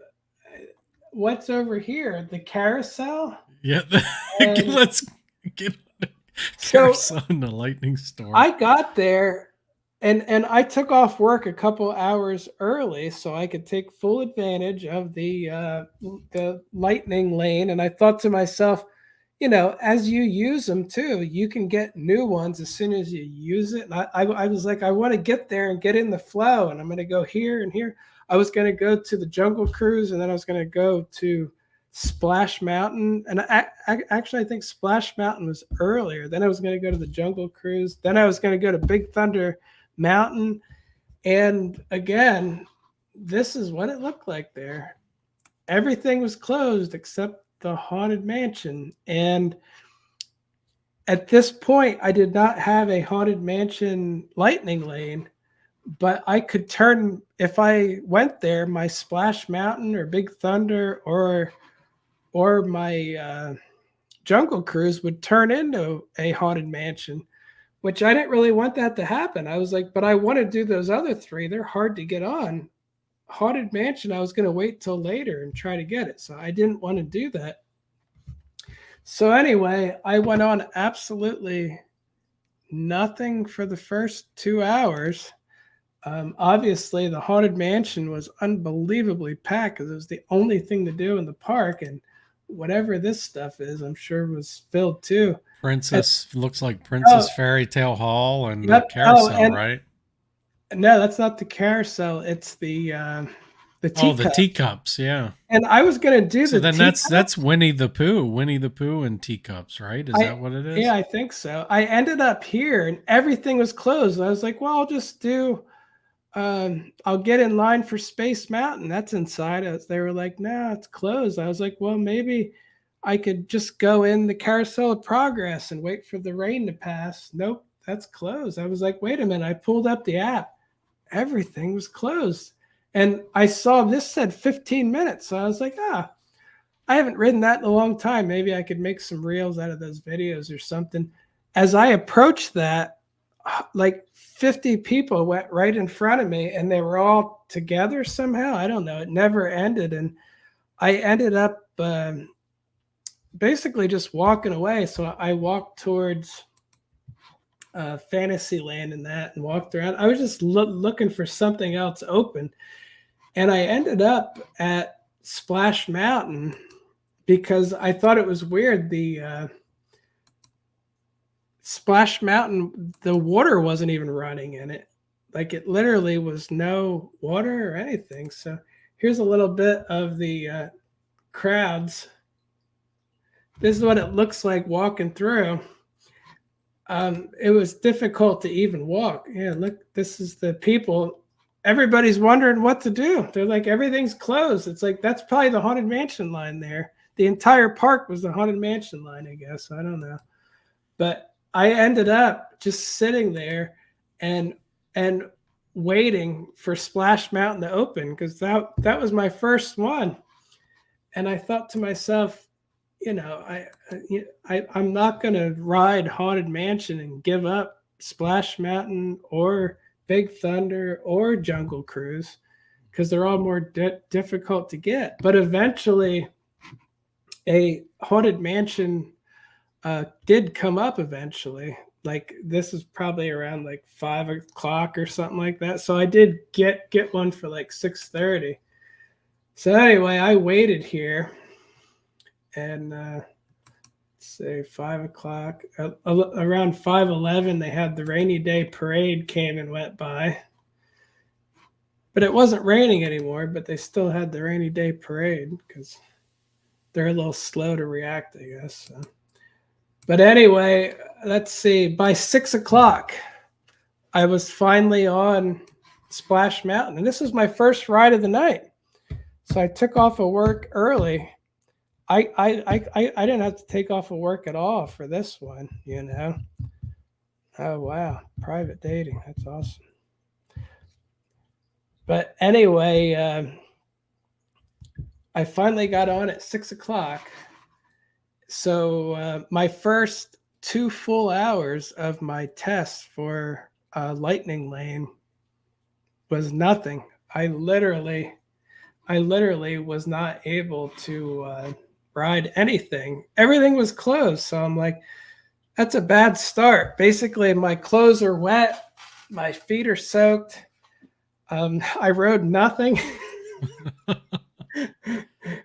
Speaker 2: what's over here? The carousel.
Speaker 1: Yeah,
Speaker 2: And
Speaker 1: let's get on the
Speaker 2: so
Speaker 1: carousel in the lightning storm.
Speaker 2: I got there and I took off work a couple hours early so I could take full advantage of the lightning lane. And I thought to myself, as you use them too, you can get new ones as soon as you use it. And I was like, I want to get there and get in the flow, and I'm going to go here and here. I was going to go to the Jungle Cruise, and then I was going to go to Splash Mountain. And actually, I think Splash Mountain was earlier. Then I was going to go to the Jungle Cruise. Then I was going to go to Big Thunder Mountain. And again, this is what it looked like there. Everything was closed except the Haunted Mansion. And at this point, I did not have a Haunted Mansion lightning lane, but I could turn, if I went there, my Splash Mountain or Big Thunder or my Jungle Cruise would turn into a Haunted Mansion, which I didn't really want that to happen. I was like, but I want to do those other three. They're hard to get on. Haunted Mansion, I was going to wait till later and try to get it. So I didn't want to do that. So anyway, I went on absolutely nothing for the first 2 hours. Obviously, the Haunted Mansion was unbelievably packed because it was the only thing to do in the park. And whatever this stuff is, I'm sure was filled too.
Speaker 1: Princess looks like
Speaker 2: Oh,
Speaker 1: Princess Fairy Tale Hall and the
Speaker 2: yep. Oh,
Speaker 1: carousel,
Speaker 2: and
Speaker 1: right?
Speaker 2: no, that's not the carousel. It's the
Speaker 1: Oh, the
Speaker 2: teacup.
Speaker 1: teacups, yeah.
Speaker 2: And I was gonna do
Speaker 1: So
Speaker 2: the
Speaker 1: then
Speaker 2: teacup.
Speaker 1: that's Winnie the Pooh, Winnie the Pooh and teacups, right? Is
Speaker 2: I
Speaker 1: that what it
Speaker 2: Yeah,
Speaker 1: is?
Speaker 2: I think so. I ended up here and everything was closed. I was like, well, I'll just do I'll get in line for Space Mountain. That's inside. They were like, no, it's closed. I was like, well, maybe I could just go in the Carousel of Progress and wait for the rain to pass. Nope, that's closed. I was like, wait a minute. I pulled up the app. Everything was closed. And I saw this said 15 minutes. So I was like, I haven't ridden that in a long time. Maybe I could make some reels out of those videos or something. As I approached that, like 50 people went right in front of me and they were all together somehow. I don't know. It never ended. And I ended up basically just walking away. So I walked towards Fantasyland and that and walked around. I was just looking for something else open. And I ended up at Splash Mountain because I thought it was weird. The Splash Mountain, the water wasn't even running in it. Like it literally was no water or anything. So here's a little bit of the crowds. This is what it looks like walking through. It was difficult to even walk. Yeah, look, this is the people. Everybody's wondering what to do. They're like, everything's closed. It's like, that's probably the Haunted Mansion line there. The entire park was the Haunted Mansion line, I guess. I don't know. But I ended up just sitting there and waiting for Splash Mountain to open because that was my first one. And I thought to myself, I'm not going to ride Haunted Mansion and give up Splash Mountain or Big Thunder or Jungle Cruise because they're all more difficult to get. But eventually, a Haunted Mansion did come up eventually. like this is probably around like 5 o'clock or something like that. So I did get one for like 6:30. So anyway, I waited here, and say 5 o'clock. Around 5:11, they had the rainy day parade came and went by. But it wasn't raining anymore, but they still had the rainy day parade because they're a little slow to react, I guess. So. But anyway, let's see. By 6 o'clock, I was finally on Splash Mountain. And this was my first ride of the night. So I took off of work early. I didn't have to take off of work at all for this one, you know. Oh, wow. Private dating. That's awesome. But anyway, I finally got on at 6 o'clock. So my first 2 full hours of my test for Lightning Lane was nothing. I literally was not able to ride anything. Everything was closed. So I'm like, that's a bad start. Basically, my clothes are wet. My feet are soaked. I rode nothing.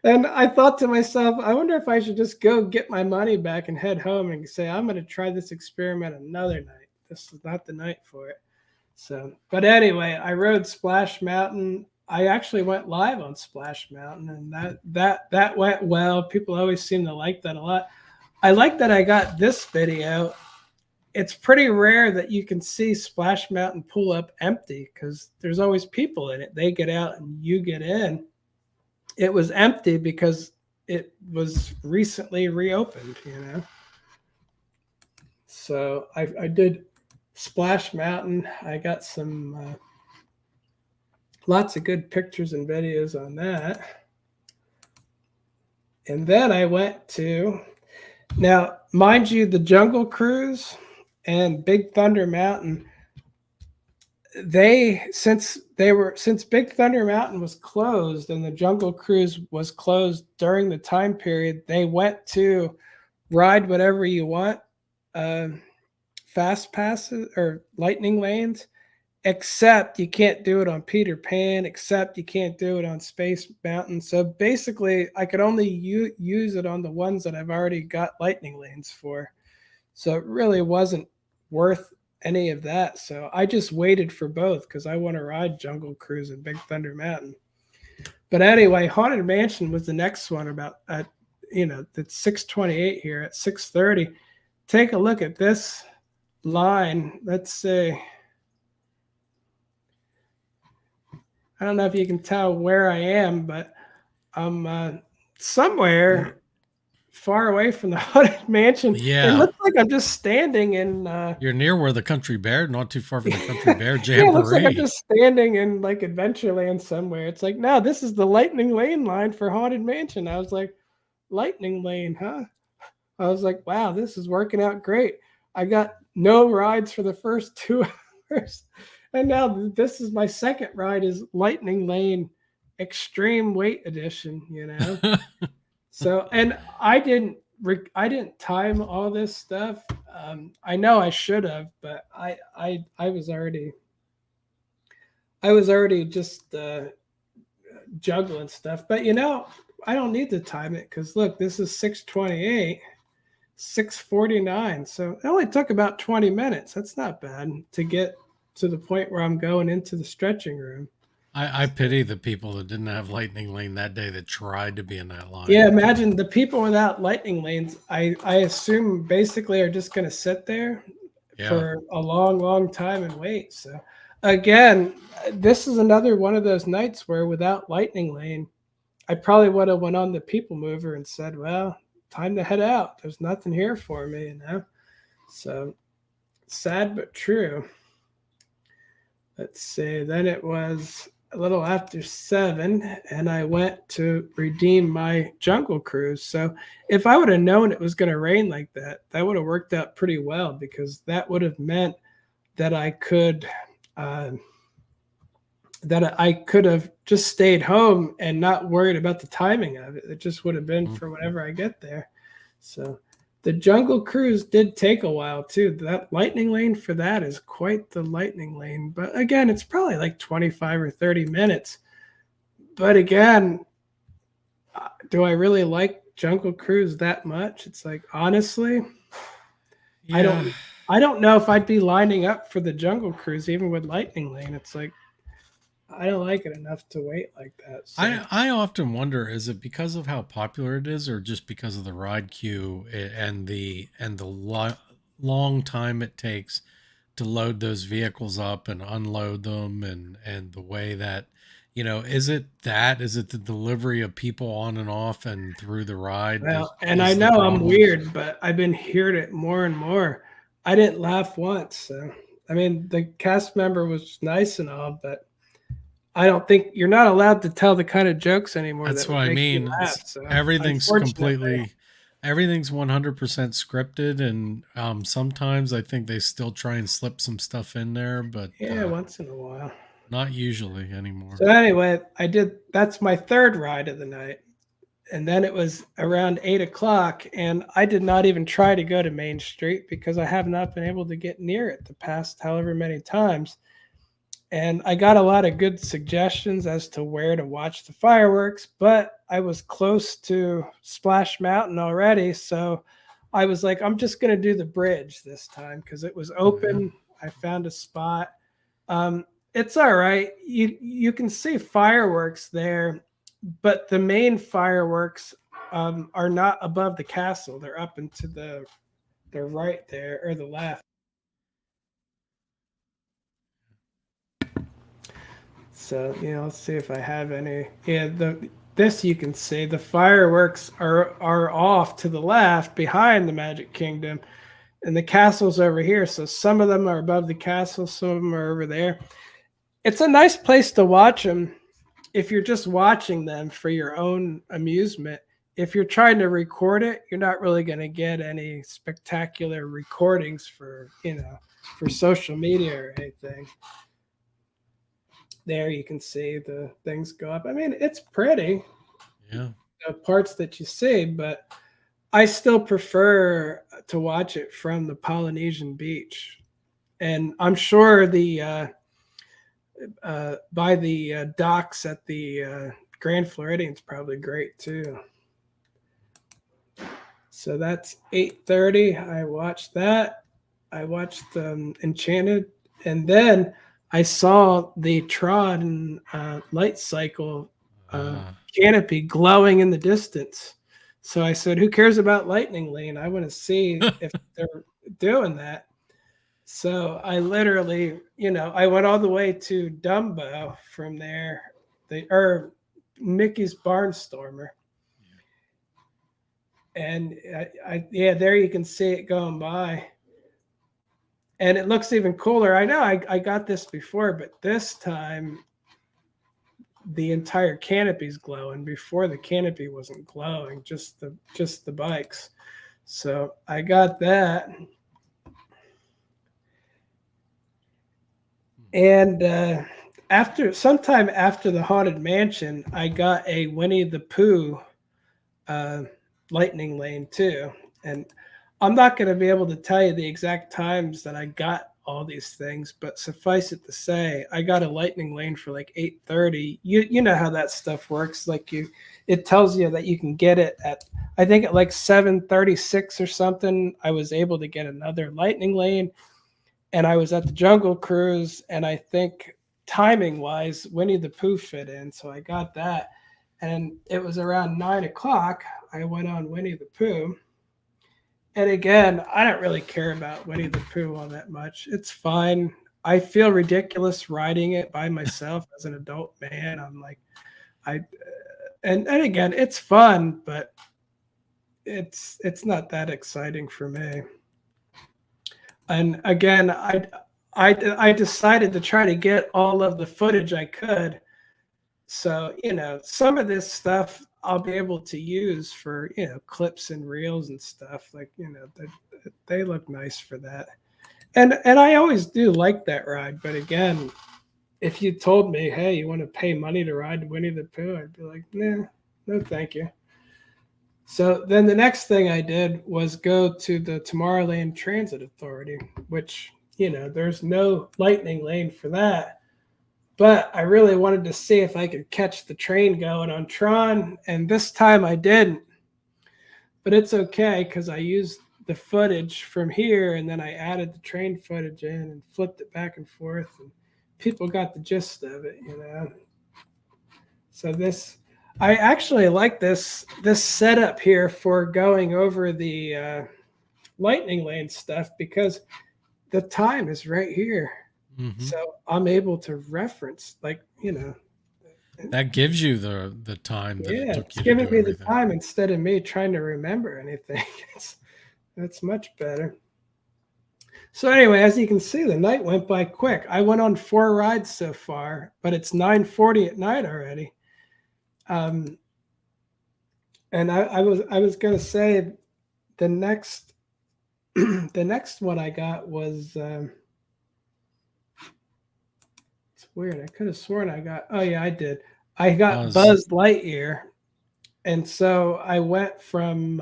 Speaker 2: And I thought to myself, I wonder if I should just go get my money back and head home and say, I'm going to try this experiment another night. This is not the night for it. So, but anyway, I rode Splash Mountain. I actually went live on Splash Mountain, and that went well. People always seem to like that a lot. I like that I got this video. It's pretty rare that you can see Splash Mountain pull up empty because there's always people in it. They get out and you get in. It was empty because it was recently reopened, you know. So I did Splash Mountain. I got some lots of good pictures and videos on that. And then I went to, now mind you, the Jungle Cruise and Big Thunder Mountain, since Big Thunder Mountain was closed and the Jungle Cruise was closed during the time period, they went to ride whatever you want, fast passes or lightning lanes, except you can't do it on Peter Pan, except you can't do it on Space Mountain. So basically, I could only use it on the ones that I've already got lightning lanes for. So it really wasn't worth any of that. So I just waited for both because I want to ride Jungle Cruise and Big Thunder Mountain. But anyway, Haunted Mansion was the next one about, it's 6:28 here at 6:30. Take a look at this line. Let's see. I don't know if you can tell where I am, but I'm somewhere far away from the Haunted Mansion.
Speaker 1: Yeah.
Speaker 2: It looks like I'm just standing in...
Speaker 1: You're near where the Country Bear, not too far from the Country Bear Jamboree.
Speaker 2: Yeah, it looks like I'm just standing in like Adventureland somewhere. It's like, no, this is the Lightning Lane line for Haunted Mansion. I was like, Lightning Lane, huh? I was like, wow, this is working out great. I got no rides for the first 2 hours. And now this is my second ride is Lightning Lane Extreme Weight Edition, you know? So, and I didn't time all this stuff. I know I should have, but I was already just juggling stuff. But I don't need to time it because look, this is 6:28, 6:49. So it only took about 20 minutes. That's not bad to get to the point where I'm going into the stretching room.
Speaker 1: I pity the people that didn't have Lightning Lane that day that tried to be in that line.
Speaker 2: Yeah, imagine the people without lightning lanes. I assume basically are just going to sit there for a long, long time and wait. So again, this is another one of those nights where without lightning lane, I probably would have went on the people mover and said, well, time to head out. There's nothing here for me, you know? So sad but true. Let's see. Then it was a little after 7 and I went to redeem my Jungle Cruise. So if I would have known it was going to rain like that, that would have worked out pretty well because that would have meant that I could have just stayed home and not worried about the timing of it. It just would have been for whenever I get there. So The Jungle Cruise did take a while too. That lightning lane for that is quite the lightning lane. But again, it's probably like 25 or 30 minutes. But again, do I really like Jungle Cruise that much? It's like, honestly, I
Speaker 1: Yeah.
Speaker 2: don't I don't know if I'd be lining up for the Jungle Cruise even with lightning lane. It's like I don't like it enough to wait like that. So
Speaker 1: I often wonder, is it because of how popular it is, or just because of the ride queue and the long time it takes to load those vehicles up and unload them, and the way that, is it the delivery of people on and off and through the ride that
Speaker 2: well, and I
Speaker 1: is the
Speaker 2: know I'm
Speaker 1: problems?
Speaker 2: weird, but I've been hearing it more and more. I didn't laugh once. So I mean, the cast member was nice and all, but I don't think you're not allowed to tell the kind of jokes anymore
Speaker 1: That's
Speaker 2: that
Speaker 1: what
Speaker 2: would
Speaker 1: I
Speaker 2: make me
Speaker 1: mean.
Speaker 2: laugh.
Speaker 1: It's
Speaker 2: So
Speaker 1: everything's
Speaker 2: unfortunately,
Speaker 1: completely everything's 100% scripted, and sometimes I think they still try and slip some stuff in there, but
Speaker 2: yeah, once in a while.
Speaker 1: not usually
Speaker 2: So
Speaker 1: anymore.
Speaker 2: anyway, I did. That's my third ride of the night, and then it was around 8 o'clock, and I did not even try to go to Main Street because I have not been able to get near it the past however many times. And I got a lot of good suggestions as to where to watch the fireworks, but I was close to Splash Mountain already, so I was like, I'm just going to do the bridge this time because it was
Speaker 1: Oh yeah.
Speaker 2: open. I found a spot. Um, it's all right. You can see fireworks there, but the main fireworks are not above the castle. They're up into the right there or the left. So let's see if I have any. Yeah, this you can see the fireworks are off to the left behind the Magic Kingdom, and the castle's over here. So some of them are above the castle, some of them are over there. It's a nice place to watch them if you're just watching them for your own amusement. If you're trying to record it, you're not really going to get any spectacular recordings for social media or anything. There you can see the things go up. I mean, it's pretty,
Speaker 1: Yeah.
Speaker 2: the parts that you see, but I still prefer to watch it from the Polynesian beach. And I'm sure the by the docks at the Grand Floridian is probably great too. So that's 8:30. I watched that. I watched Enchanted, and then I saw the Tron light cycle
Speaker 1: Uh,
Speaker 2: canopy glowing in the distance. So I said, "Who cares about Lightning Lane? I want to see if they're doing that." So I literally, I went all the way to Dumbo from there, or Mickey's Barnstormer, and yeah, there you can see it going by, and it looks even cooler. I know I got this before, but this time the entire canopy's glowing. Before the canopy wasn't glowing, just the bikes. So I got that, and sometime after the Haunted Mansion, I got a Winnie the Pooh uh, lightning lane too. And I'm not going to be able to tell you the exact times that I got all these things, but suffice it to say, I got a lightning lane for like 8:30. You know how that stuff works. Like it tells you that you can get it at, I think at like 7:36 or something. I was able to get another lightning lane, and I was at the Jungle Cruise, and I think timing wise, Winnie the Pooh fit in, so I got that. And it was around 9 o'clock. I went on Winnie the Pooh. And again, I don't really care about Winnie the Pooh all that much. It's fine. I feel ridiculous riding it by myself as an adult man. I'm like, I, and again, it's fun, but it's not that exciting for me. And again, I decided to try to get all of the footage I could. So, some of this stuff I'll be able to use for, clips and reels and stuff. Like, they look nice for that. And I always do like that ride. But again, if you told me, hey, you want to pay money to ride Winnie the Pooh, I'd be like, nah, no, thank you. So then the next thing I did was go to the Tomorrowland Transit Authority, which, there's no lightning lane for that. But I really wanted to see if I could catch the train going on Tron, and this time I didn't. But it's okay because I used the footage from here, and then I added the train footage in and flipped it back and forth, and people got the gist of it. So I actually like this setup here for going over the lightning lane stuff because the time is right here.
Speaker 1: Mm-hmm.
Speaker 2: So I'm able to reference,
Speaker 1: That gives you the time that it
Speaker 2: yeah,
Speaker 1: took
Speaker 2: it's
Speaker 1: you to
Speaker 2: giving
Speaker 1: do
Speaker 2: me the
Speaker 1: everything.
Speaker 2: time instead of me trying to remember anything. That's much better. So anyway, as you can see, the night went by quick. I went on 4 rides so far, but it's 9:40 at night already. And I was gonna say the next the next one I got was it's weird. I could have sworn I got. Oh yeah, I did. I got
Speaker 1: Buzz.
Speaker 2: Buzz Lightyear, and so I went from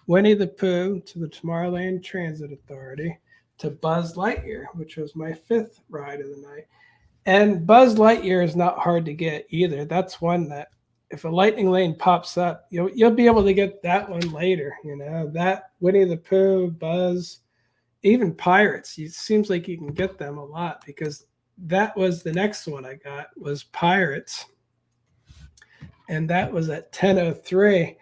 Speaker 2: Winnie the Pooh to the Tomorrowland Transit Authority to Buzz Lightyear, which was my 5th ride of the night. And Buzz Lightyear is not hard to get either. That's one that if a lightning lane pops up, you'll be able to get that one later. That Winnie the Pooh, Buzz, even Pirates. It seems like you can get them a lot because that was the next one I got was Pirates, and that was at 10:03.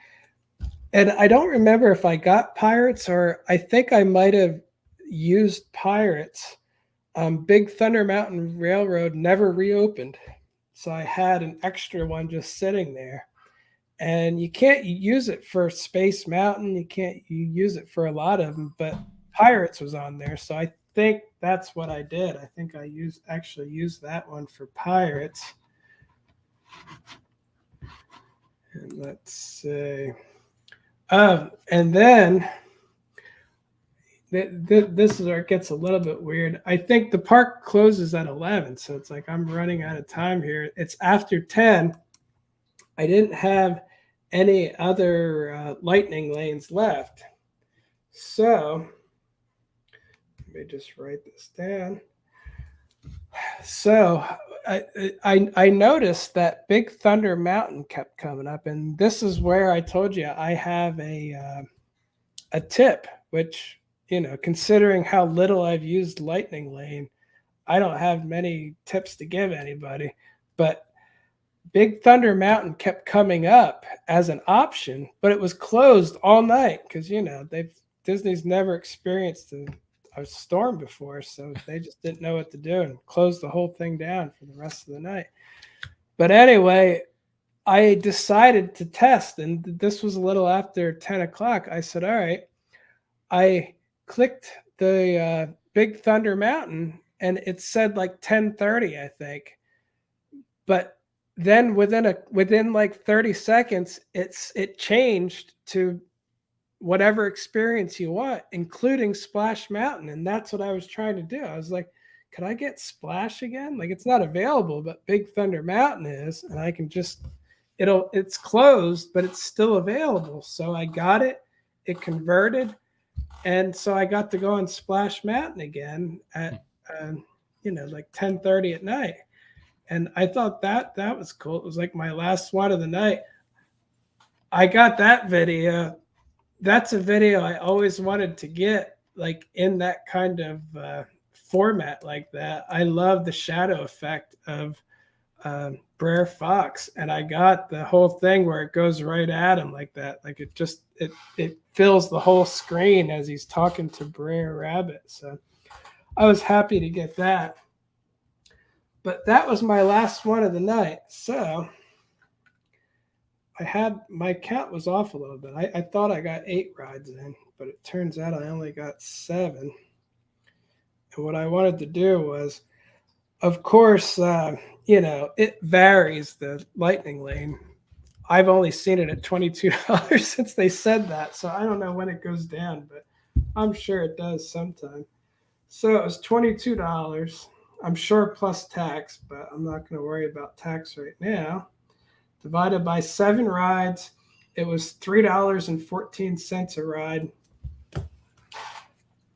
Speaker 2: And I don't remember if I got Pirates or I think I might have used Pirates. Big Thunder Mountain Railroad never reopened. So I had an extra one just sitting there. And you can't use it for Space Mountain. You use it for a lot of them, but Pirates was on there. So I think that's what I did. I think I actually used that one for Pirates. And let's see. And then this is where it gets a little bit weird. I think the park closes at 11, so it's like I'm running out of time here. It's after 10. I didn't have any other lightning lanes left. So let me just write this down. So I noticed that Big Thunder Mountain kept coming up, and this is where I told you I have a tip, which considering how little I've used Lightning Lane, I don't have many tips to give anybody. But Big Thunder Mountain kept coming up as an option, but it was closed all night because Disney's never experienced a storm before, so they just didn't know what to do and closed the whole thing down for the rest of the night. But anyway, I decided to test, and this was a little after 10 o'clock. I said, all right. I clicked the Big Thunder Mountain, and it said like 10:30, I think. But then within like 30 seconds, it changed to whatever experience you want, including Splash Mountain. And that's what I was trying to do. I was like, could I get Splash again? Like it's not available, but Big Thunder Mountain is, and I can just it's closed, but it's still available. So I got it. It converted. And so I got to go on Splash Mountain again at like 10:30 at night. And I thought that was cool. It was like my last one of the night. I got that video. That's a video I always wanted to get, like in that kind of format like that. I love the shadow effect of Brer Fox, and I got the whole thing where it goes right at him like that. Like it fills the whole screen as he's talking to Brer Rabbit. So I was happy to get that. But that was my last one of the night. So my count was off a little bit. I thought I got 8 rides in, but it turns out I only got 7. And what I wanted to do was, of course, it varies, the Lightning Lane. I've only seen it at $22 since they said that. So I don't know when it goes down, but I'm sure it does sometime. So it was $22. I'm sure plus tax, but I'm not going to worry about tax right now. Divided by 7 rides. It was $3.14 a ride.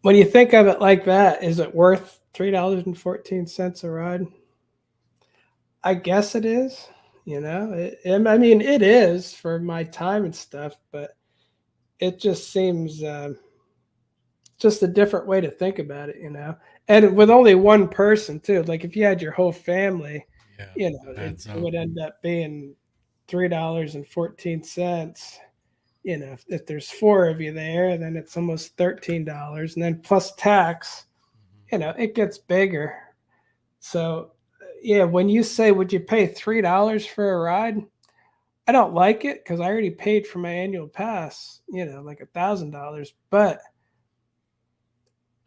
Speaker 2: When you think of it like that, is it worth $3.14 a ride? I guess it is. I mean, it is for my time and stuff, but it just seems just a different way to think about it. And with only one person too. Like if you had your whole family,
Speaker 1: Yeah, it
Speaker 2: it
Speaker 1: adds up.
Speaker 2: would end up being $3.14. If there's four of you there, then it's almost $13, and then plus tax,
Speaker 1: Mhm.
Speaker 2: it gets bigger. So, yeah, when you say, would you pay $3 for a ride? I don't like it because I already paid for my annual pass, like $1,000. But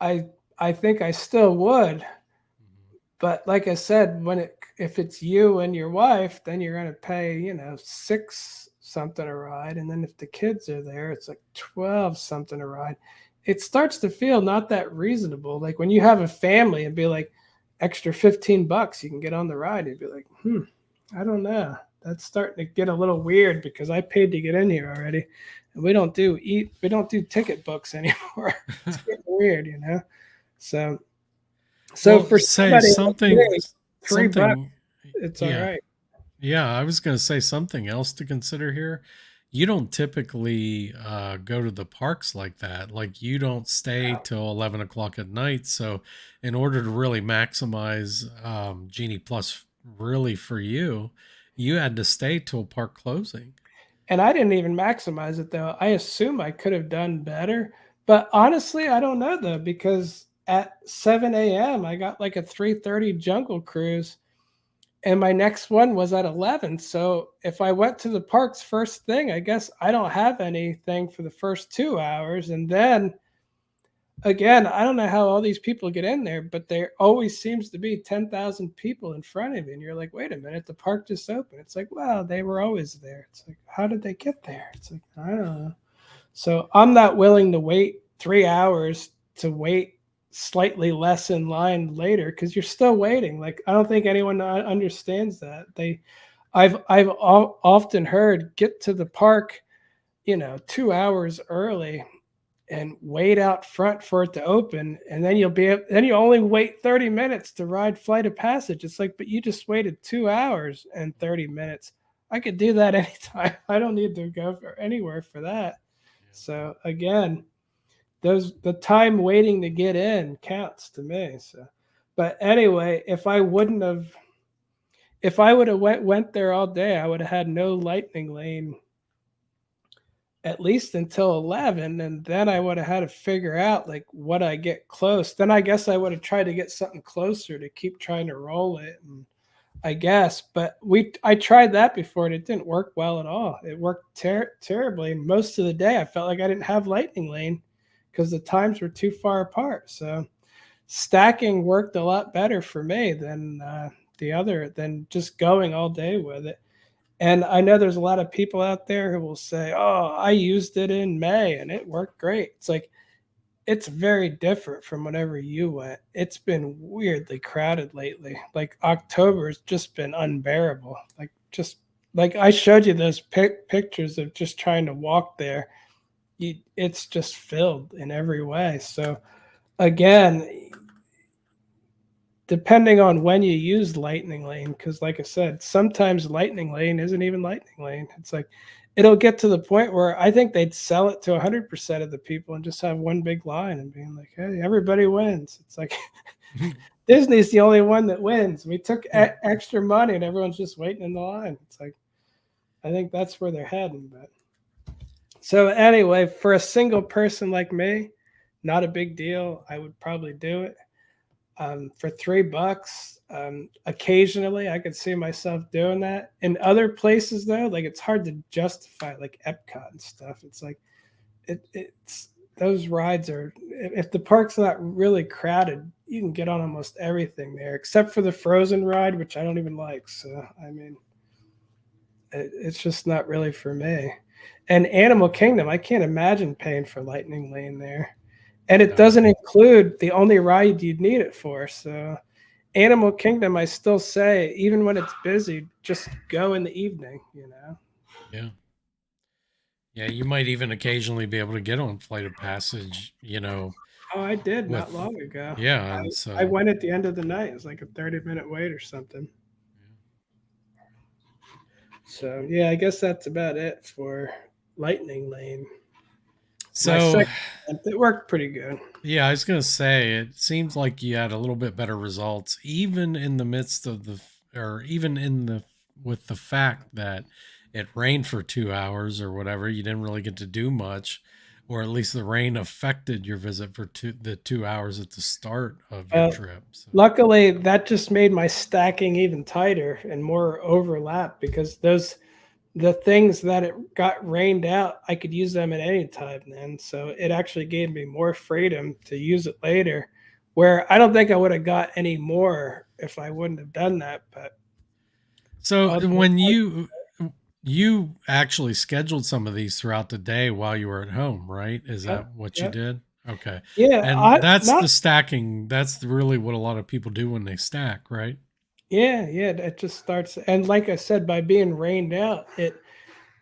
Speaker 2: I I think I still would.
Speaker 1: Mhm.
Speaker 2: But like I said, if it's you and your wife, then you're gonna pay, six something a ride, and then if the kids are there, it's like 12 something a ride. It starts to feel not that reasonable. Like when you have a family and be like extra $15 you can get on the ride, you'd be like, I don't know. That's starting to get a little weird because I paid to get in here already. And we don't do ticket books anymore. It's getting weird. So
Speaker 1: Well,
Speaker 2: for
Speaker 1: say
Speaker 2: somebody like me, $3,
Speaker 1: something.
Speaker 2: it's all
Speaker 1: Yeah,
Speaker 2: right.
Speaker 1: yeah. I was going to say something else to consider here. You don't typically go to the parks like that. Like you don't stay till 11 o'clock at night. So, in order to really maximize Genie Plus, really for you, you had to stay till park closing.
Speaker 2: And I didn't even maximize it though. I assume I could have done better, but honestly, I don't know though because at 7 a.m. I got like a 3:30 Jungle Cruise, and my next one was at 11. So if I went to the parks first thing, I guess I don't have anything for the first 2 hours, and then again, I don't know how all these people get in there, but there always seems to be 10,000 people in front of you. And you're like, wait a minute, the park just opened. It's like, wow, they were always there. It's like, how did they get there? It's like, I don't know. So I'm not willing to wait 3 hours to wait slightly less in line later because you're still waiting. Like, I don't think anyone understands that. I've often heard get to the park, 2 hours early and wait out front for it to open, and then you only wait 30 minutes to ride Flight of Passage. It's like, but you just waited 2 hours and 30 minutes. I could do that anytime. I don't need to go anywhere for that. So again, the time waiting to get in counts to me. So, but anyway, if I would have went there all day, I would have had no lightning lane at least until 11, and then I would have had to figure out like what I get close. Then I guess I would have tried to get something closer to keep trying to roll it, and I guess, but I tried that before and it didn't work well at all. It worked terribly. Most of the day I felt like I didn't have lightning lane because the times were too far apart. So stacking worked a lot better for me than just going all day with it. And I know there's a lot of people out there who will say, "Oh, I used it in May and it worked great." It's like it's very different from whenever you went. It's been weirdly crowded lately. Like October has just been unbearable. Like just like I showed you those pictures of just trying to walk there. It's just filled in every way. So again, depending on when you use lightning lane, because like I said, sometimes lightning lane isn't even lightning lane. It's like it'll get to the point where I think they'd sell it to 100% of the people and just have one big line and being like, hey, everybody wins. It's like Disney's the only one that wins. We took extra money and everyone's just waiting in the line. It's like I think that's where they're heading. But so anyway, for a single person like me, not a big deal. I would probably do it for $3. Occasionally, I could see myself doing that. In other places, though, like it's hard to justify, like Epcot and stuff. It's like it's those rides are. If the park's not really crowded, you can get on almost everything there, except for the Frozen ride, which I don't even like. So I mean, it's just not really for me. And Animal Kingdom, I can't imagine paying for Lightning Lane there. And it
Speaker 1: No.
Speaker 2: doesn't include the only ride you'd need it for. So Animal Kingdom, I still say, even when it's busy, just go in the evening.
Speaker 1: Yeah. Yeah, you might even occasionally be able to get on Flight of Passage,
Speaker 2: Oh, I did not
Speaker 1: with,
Speaker 2: long ago.
Speaker 1: yeah, and
Speaker 2: I
Speaker 1: so,
Speaker 2: went at the end of the night. It was like a 30-minute wait or something. So yeah, I guess that's about it for Lightning Lane. My
Speaker 1: so
Speaker 2: second attempt, it worked pretty good.
Speaker 1: yeah, I was gonna say it seems like you had a little bit better results, even in the midst of or even in the with the fact that it rained for 2 hours or whatever. You didn't really get to do much, or at least the rain affected your visit for the 2 hours at the start of your
Speaker 2: Uh,
Speaker 1: trip. So,
Speaker 2: Luckily, that just made my stacking even tighter and more overlap because the things that it got rained out, I could use them at any time then. So it actually gave me more freedom to use it later. Where I don't think I would have got any more if I wouldn't have done that. But
Speaker 1: so
Speaker 2: other,
Speaker 1: when you actually scheduled some of these throughout the day while you were at home, right? Is
Speaker 2: yep,
Speaker 1: that what you
Speaker 2: yep,
Speaker 1: did? Okay.
Speaker 2: yeah,
Speaker 1: And
Speaker 2: I
Speaker 1: that's
Speaker 2: not
Speaker 1: the stacking. That's really what a lot of people do when they stack, right?
Speaker 2: yeah, yeah. It just starts, and like I said, by being rained out, it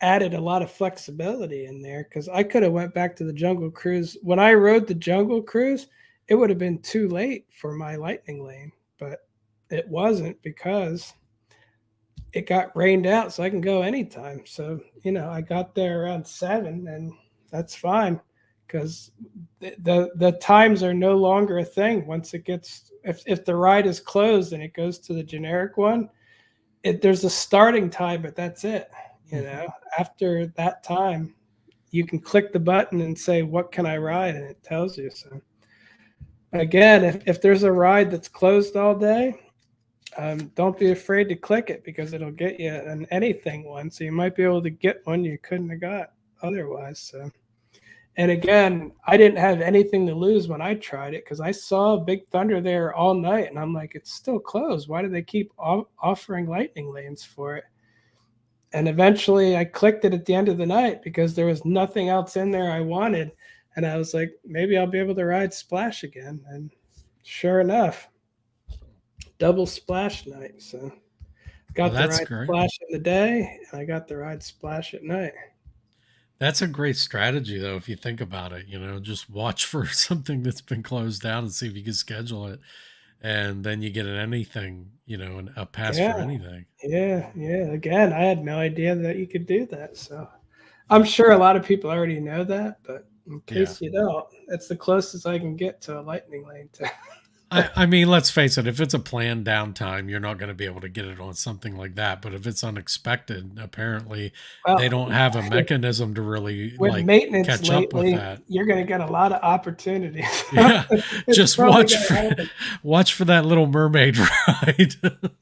Speaker 2: added a lot of flexibility in there because I could have went back to the Jungle Cruise. When I rode the Jungle Cruise, it would have been too late for my Lightning Lane, but it wasn't because it got rained out, so I can go anytime. So I got there around 7, and that's fine because the times are no longer a thing once it gets if the ride is closed and it goes to the generic one. There's a starting time, but that's it. You
Speaker 1: Mhm.
Speaker 2: know, after that time, you can click the button and say, "What can I ride?" and it tells you. So again, if there's a ride that's closed all day, don't be afraid to click it because it'll get you an anything one. So you might be able to get one you couldn't have got otherwise. So. And again, I didn't have anything to lose when I tried it because I saw Big Thunder there all night, and I'm like, it's still closed. Why do they keep offering lightning lanes for it? And eventually, I clicked it at the end of the night because there was nothing else in there I wanted, and I was like, maybe I'll be able to ride Splash again. And sure enough, double Splash night. So
Speaker 1: Well,
Speaker 2: got the
Speaker 1: that's
Speaker 2: ride
Speaker 1: great.
Speaker 2: Splash in the day, and I got the ride Splash at night.
Speaker 1: That's a great strategy, though, if you think about it. Just watch for something that's been closed down and see if you can schedule it. And then you get an anything, a pass for
Speaker 2: Yeah,
Speaker 1: anything.
Speaker 2: yeah, yeah. Again, I had no idea that you could do that. So I'm sure a lot of people already know that, but in
Speaker 1: Yeah.
Speaker 2: case you don't, it's the closest I can get to a lightning lane.
Speaker 1: I mean, let's face it, if it's a planned downtime, you're not going to be able to get it on something like that. But if it's unexpected, apparently they
Speaker 2: Well,
Speaker 1: don't have a mechanism to really
Speaker 2: with
Speaker 1: like
Speaker 2: maintenance
Speaker 1: catch up with
Speaker 2: lately,
Speaker 1: that.
Speaker 2: you're going to get a lot of opportunities.
Speaker 1: Yeah.
Speaker 2: It's
Speaker 1: Just
Speaker 2: probably going to happen.
Speaker 1: watch for that little mermaid ride.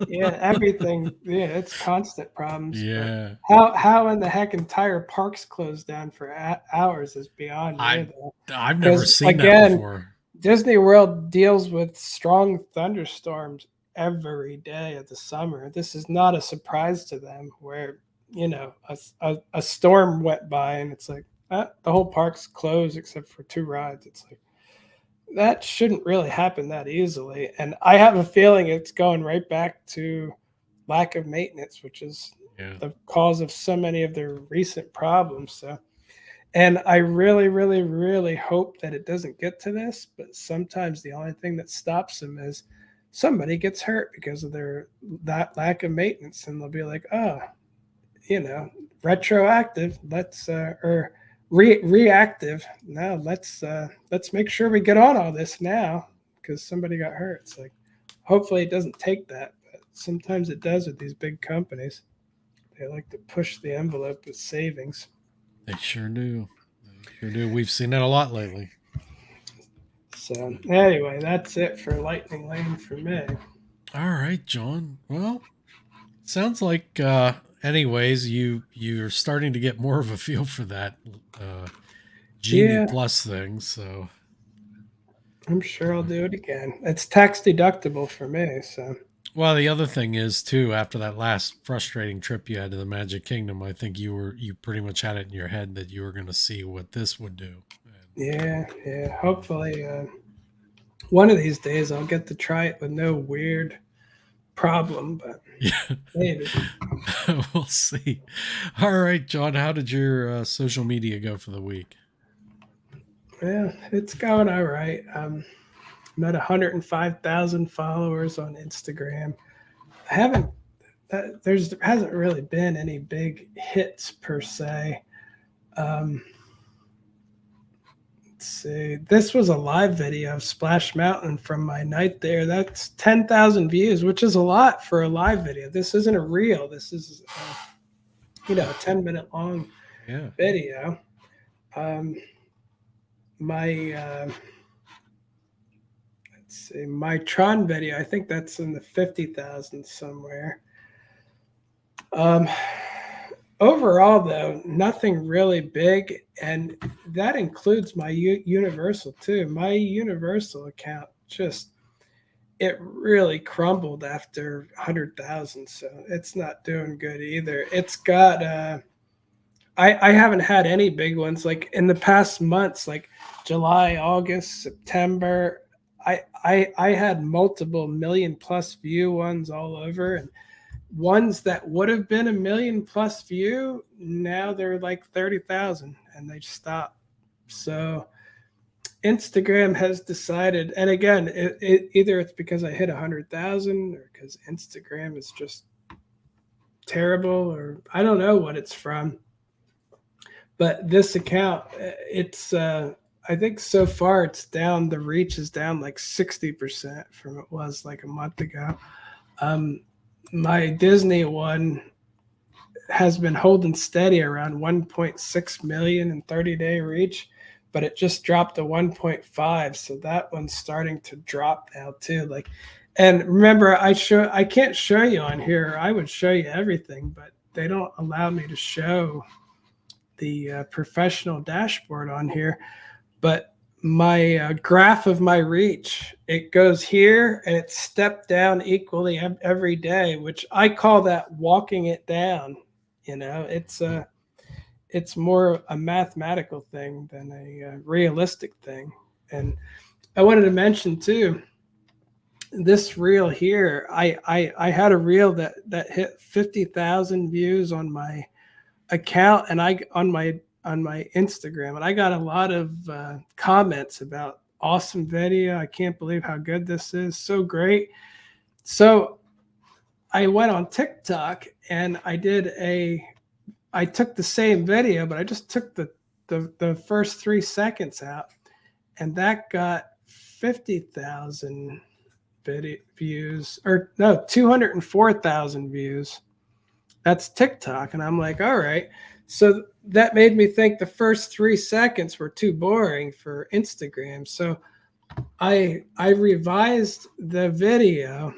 Speaker 2: Yeah, everything. Yeah, it's constant problems. But
Speaker 1: Yeah.
Speaker 2: how in the heck entire parks closed down for hours is beyond me,
Speaker 1: I
Speaker 2: though.
Speaker 1: I've never
Speaker 2: Because
Speaker 1: seen that
Speaker 2: again,
Speaker 1: before.
Speaker 2: Disney World deals with strong thunderstorms every day of the summer. This is not a surprise to them where, a storm went by and it's like, the whole park's closed except for 2 rides. It's like, that shouldn't really happen that easily. And I have a feeling it's going right back to lack of maintenance, which is
Speaker 1: Yeah.
Speaker 2: the cause of so many of their recent problems. So and I really, really, really hope that it doesn't get to this. But sometimes the only thing that stops them is somebody gets hurt because of that lack of maintenance, and they'll be like, "Oh, you know, retroactive. Let's or reactive. Now let's make sure we get on all this now because somebody got hurt." It's like, hopefully, it doesn't take that, but sometimes it does with these big companies. They like to push the envelope with savings.
Speaker 1: They sure do. They sure do. We've seen it a lot lately.
Speaker 2: So anyway, that's it for Lightning Lane for me.
Speaker 1: All right, John. Well, sounds like anyways, you're starting to get more of a feel for that uh Genie
Speaker 2: Yeah,
Speaker 1: Plus thing, so
Speaker 2: I'm sure I'll do it again. It's tax deductible for me, so
Speaker 1: well, the other thing is too, after that last frustrating trip you had to the Magic Kingdom, I think you pretty much had it in your head that you were going to see what this would do. And
Speaker 2: yeah, yeah. Hopefully, one of these days I'll get to try it with no weird problem, but
Speaker 1: Yeah.
Speaker 2: maybe.
Speaker 1: We'll see. All right, John, how did your social media go for the week?
Speaker 2: Yeah, it's going all right. I'm at 105,000 followers on Instagram. I haven't there hasn't really been any big hits per se. Um, let's see. This was a live video of Splash Mountain from my night there. That's 10,000 views, which is a lot for a live video. This isn't a reel. This is, a 10-minute long
Speaker 1: Yeah.
Speaker 2: video. My let's see, my Tron video. I think that's in the 50,000 somewhere. Um, Overall, though, nothing really big, and that includes my Universal too. My Universal account just it really crumbled after 100,000, so it's not doing good either. It's got I haven't had any big ones like in the past months, like July, August, September. I had multiple million plus view ones all over, and ones that would have been a million plus view, now they're like 30,000 and they stop. So Instagram has decided, and again, either it's because I hit 100,000 or because Instagram is just terrible, or I don't know what it's from. But this account, it's I think so far it's down. The reach is down like 60% from it was like a month ago. My Disney one has been holding steady around 1.6 million in 30-day reach, but it just dropped to 1.5. So that one's starting to drop now too. Like, and remember, I can't show you on here. I would show you everything, but they don't allow me to show the professional dashboard on here. But my graph of my reach, it goes here and it's stepped down equally every day, which I call that walking it down. It's more a mathematical thing than a realistic thing. And I wanted to mention too, this reel here, I had a reel that hit 50,000 views on my account, and on my Instagram, and I got a lot of comments about awesome video. I can't believe how good this is. So great. So I went on TikTok and I took the same video, but I just took the first 3 seconds out, and that got 50,000 views, or no, 204,000 views. That's TikTok. And I'm like, all right. So that made me think the first 3 seconds were too boring for Instagram. So I revised the video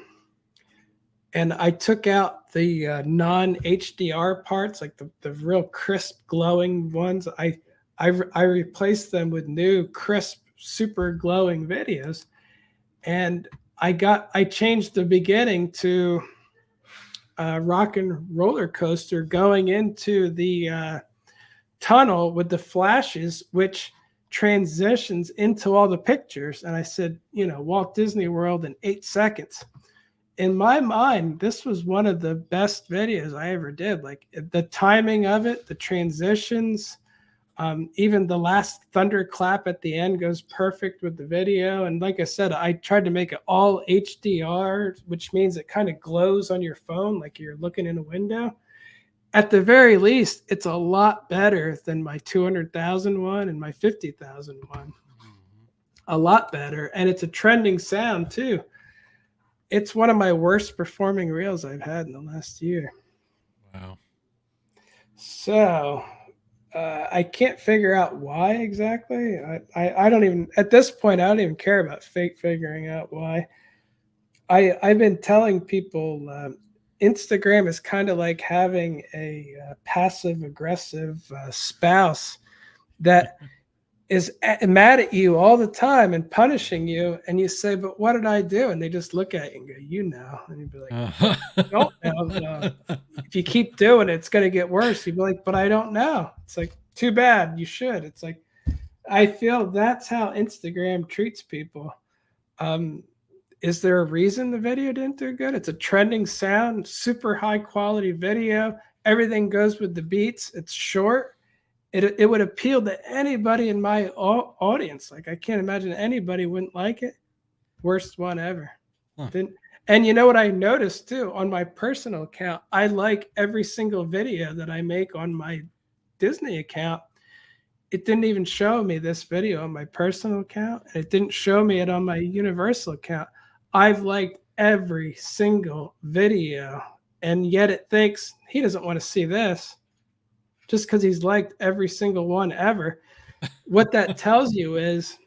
Speaker 2: and I took out the non-HDR parts, like the real crisp, glowing ones. I replaced them with new, crisp, super glowing videos. And I changed the beginning to rock and roller coaster going into the tunnel with the flashes, which transitions into all the pictures. And I said, Walt Disney World in 8 seconds. In my mind, this was one of the best videos I ever did. Like the timing of it, the transitions, even the last thunderclap at the end goes perfect with the video. And like I said, I tried to make it all HDR, which means it kind of glows on your phone like you're looking in a window. At the very least, it's a lot better than my 200,000 one and my 50,000 one. A lot better. And it's a trending sound too. It's one of my worst performing reels I've had in the last year.
Speaker 1: Wow.
Speaker 2: So I can't figure out why exactly. I don't even, at this point, I don't even care about figuring out why. I've been telling people Instagram is kind of like having a passive aggressive spouse that is mad at you all the time and punishing you. And you say, but what did I do? And they just look at you and go, and you'd be like, don't know. If you keep doing it, it's going to get worse. You'd be like, but I don't know. It's like, too bad. You should. It's like, I feel that's how Instagram treats people. Is there a reason the video didn't do good? It's a trending sound, super high quality video. Everything goes with the beats. It's short. It would appeal to anybody in my audience. Like I can't imagine anybody wouldn't like it. Worst one ever.
Speaker 1: Huh.
Speaker 2: And you know what I noticed too on my personal account? I like every single video that I make on my Disney account. It didn't even show me this video on my personal account, and it didn't show me it on my Universal account. I've liked every single video, and yet it thinks he doesn't want to see this just because he's liked every single one ever. What that tells you is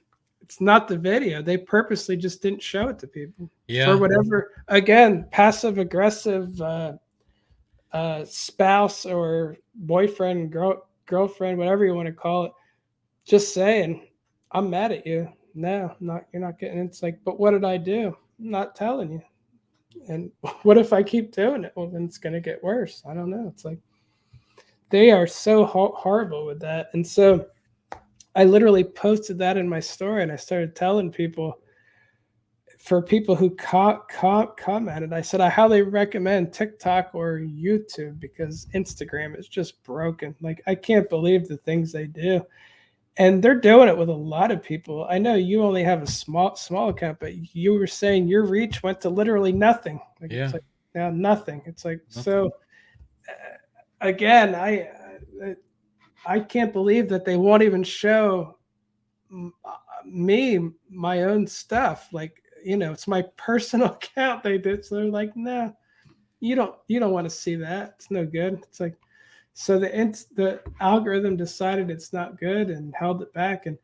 Speaker 2: it's not the video. They purposely just didn't show it to people for whatever, again, passive aggressive spouse or boyfriend, girlfriend, whatever you want to call it, just saying, I'm mad at you. No, you're not getting it. It's like, but what did I do? I'm not telling you. And what if I keep doing it? Well, then it's going to get worse. I don't know. It's like, they are so horrible with that. And so I literally posted that in my story, and I started telling people, for people who commented, I said, I highly recommend TikTok or YouTube because Instagram is just broken. Like, I can't believe the things they do. And they're doing it with a lot of people. I know you only have a small account, but you were saying your reach went to literally nothing. Like, it's like now nothing. It's like, nothing. So again, I can't believe that they won't even show me my own stuff. Like, you know, it's my personal account they did. So they're like, no, you don't want to see that. It's no good. It's like, so the algorithm decided it's not good and held it back. And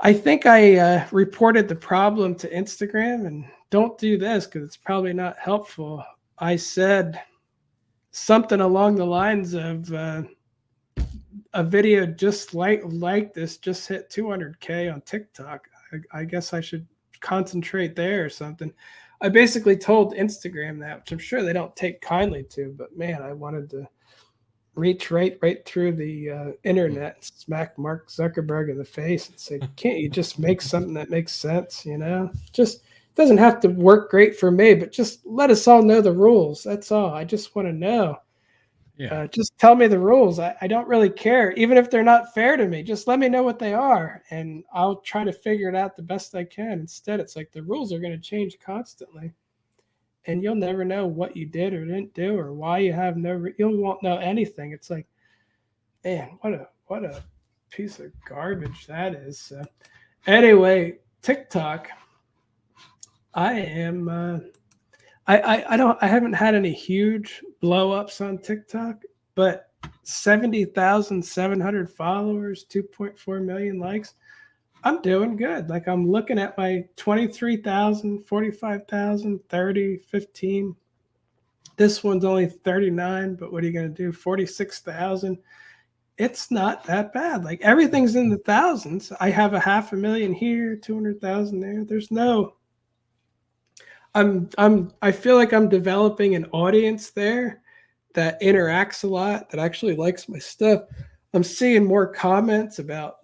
Speaker 2: I think I reported the problem to Instagram, and don't do this because it's probably not helpful. I said something along the lines of a video just like this just hit 200K on TikTok. I guess I should concentrate there or something. I basically told Instagram that, which I'm sure they don't take kindly to, but man, I wanted to reach right through the internet and smack Mark Zuckerberg in the face and say, can't you just make something that makes sense? You know, just doesn't have to work great for me, but just let us all know the rules. That's all. I just want to know. Yeah. Just tell me the rules. I don't really care. Even if they're not fair to me, just let me know what they are, and I'll try to figure it out the best I can. Instead, it's like the rules are going to change constantly, and you'll never know what you did or didn't do or why you have you won't know anything. It's like, man, what a piece of garbage that is. Anyway, TikTok. I haven't had any huge blow ups on TikTok, but 70,700 followers, 2.4 million likes. I'm doing good. Like, I'm looking at my 23,000, 45,000, 30, 15. This one's only 39, but what are you going to do? 46,000. It's not that bad. Like, everything's in the thousands. I have 500,000 here, 200,000 there. There's no, I feel like I'm developing an audience there that interacts a lot, that actually likes my stuff. I'm seeing more comments about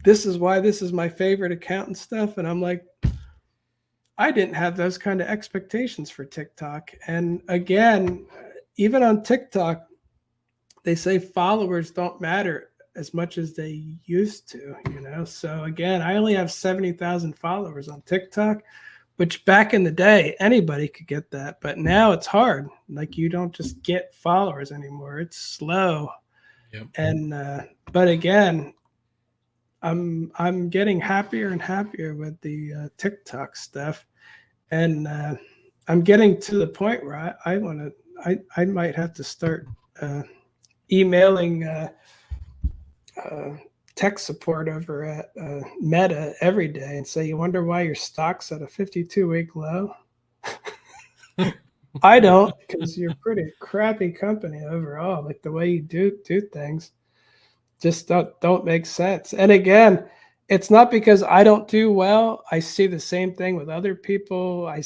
Speaker 2: this is why this is my favorite account and stuff. And I'm like, I didn't have those kind of expectations for TikTok. And again, even on TikTok, they say followers don't matter as much as they used to, you know? So again, I only have 70,000 followers on TikTok, which back in the day, anybody could get that. But now it's hard. Like, you don't just get followers anymore. It's slow. Yep. And, but again, I'm getting happier and happier with the TikTok stuff. And I'm getting to the point where I might have to start emailing tech support over at Meta every day and say, you wonder why your stock's at a 52-week low? I don't, because you're a pretty crappy company overall. Like, the way you do things just don't make sense. And again, it's not because I don't do well. I see the same thing with other people. I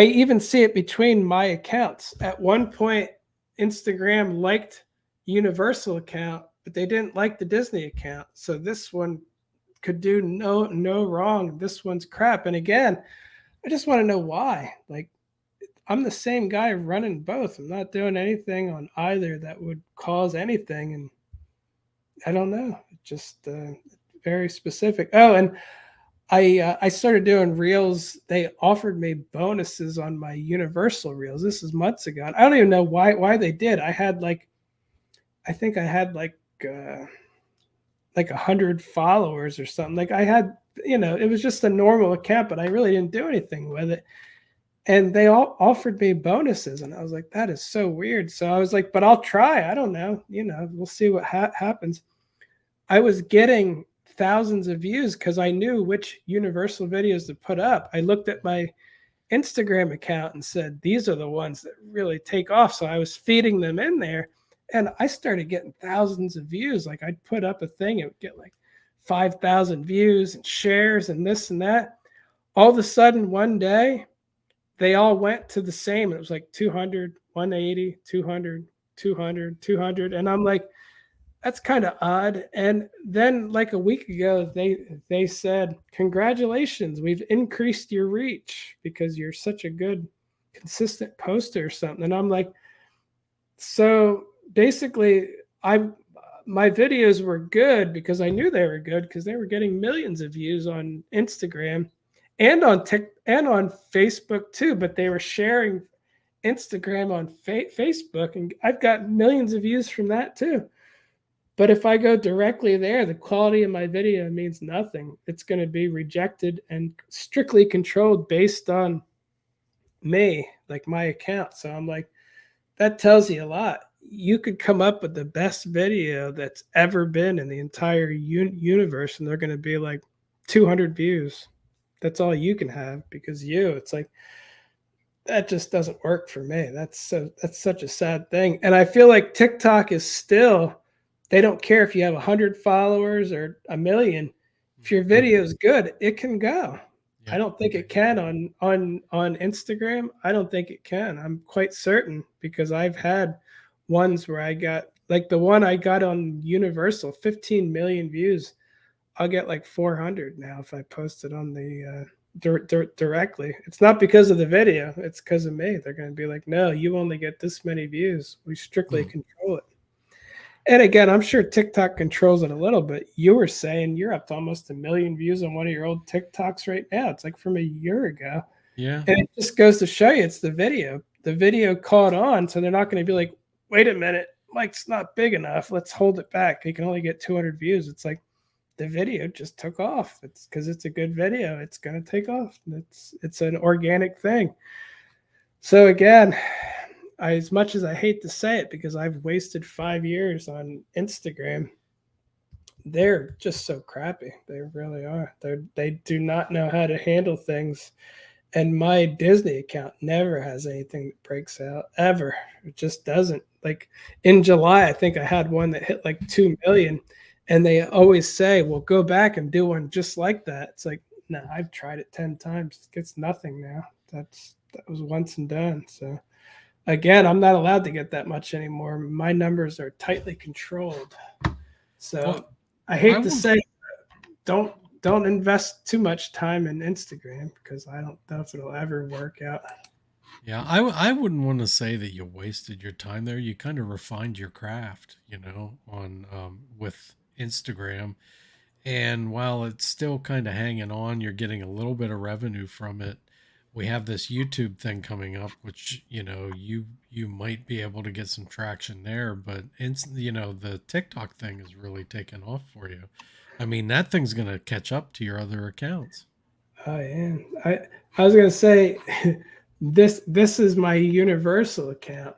Speaker 2: even see it between my accounts. At one point, Instagram liked Universal account, but they didn't like the Disney account. So this one could do no wrong. This one's crap. And again, I just want to know why. Like, I'm the same guy running both. I'm not doing anything on either that would cause anything. And I don't know. Just very specific. Oh, and I started doing reels. They offered me bonuses on my Universal reels. This is months ago. I don't even know why they did. I think I had like 100 followers or something. Like I had, it was just a normal account, but I really didn't do anything with it. And they all offered me bonuses, and I was like, that is so weird. So I was like, but I'll try. I don't know. We'll see what happens. I was getting thousands of views because I knew which Universal videos to put up. I looked at my Instagram account and said, these are the ones that really take off. So I was feeding them in there, and I started getting thousands of views. Like I'd put up a thing, it would get like 5,000 views and shares and this and that. All of a sudden, one day, they all went to the same. It was like 200, 180, 200, 200, 200. And I'm like, that's kind of odd. And then like a week ago, they said, congratulations, we've increased your reach because you're such a good, consistent poster or something. And I'm like, so basically my videos were good because I knew they were good because they were getting millions of views on Instagram and on Facebook too, but they were sharing Instagram on Facebook, and I've got millions of views from that too. But if I go directly there, the quality of my video means nothing. It's going to be rejected and strictly controlled based on me, like my account. So I'm like, that tells you a lot. You could come up with the best video that's ever been in the entire universe, and they're going to be like 200 views. That's all you can have because it's like, that just doesn't work for me. That's such a sad thing. And I feel like TikTok is still, they don't care if you have 100 followers or a million. If your video is good, it can go. I don't think it can on Instagram. I don't think it can. I'm quite certain because I've had ones where I got, like the one I got on Universal, 15 million views. I'll get like 400 now if I post it on the directly. It's not because of the video. It's because of me. They're going to be like, no, you only get this many views. We strictly control it. And again, I'm sure TikTok controls it a little bit. You were saying you're up to almost 1 million views on one of your old TikToks right now. It's like from a year ago.
Speaker 1: Yeah.
Speaker 2: And it just goes to show you it's the video. The video caught on, so they're not going to be like, wait a minute, Mike's not big enough. Let's hold it back. He can only get 200 views. It's like the video just took off. It's because it's a good video. It's going to take off. It's an organic thing. So again, as much as I hate to say it, because I've wasted 5 years on Instagram, they're just so crappy. They really are. They do not know how to handle things. And my Disney account never has anything that breaks out, ever. It just doesn't. Like in July, I think I had one that hit like 2 million. And they always say, well, go back and do one just like that. It's like, no, I've tried it 10 times. It gets nothing now. That was once and done. So again, I'm not allowed to get that much anymore. My numbers are tightly controlled. So I hate to say, don't invest too much time in Instagram because I don't know if it'll ever work out.
Speaker 1: Yeah, I wouldn't want to say that you wasted your time there. You kind of refined your craft, on with Instagram. And while it's still kind of hanging on, you're getting a little bit of revenue from it. We have this YouTube thing coming up, which you might be able to get some traction there, but the TikTok thing is really taking off for you. I mean, that thing's gonna catch up to your other accounts.
Speaker 2: Oh yeah, I was gonna say this is my Universal account.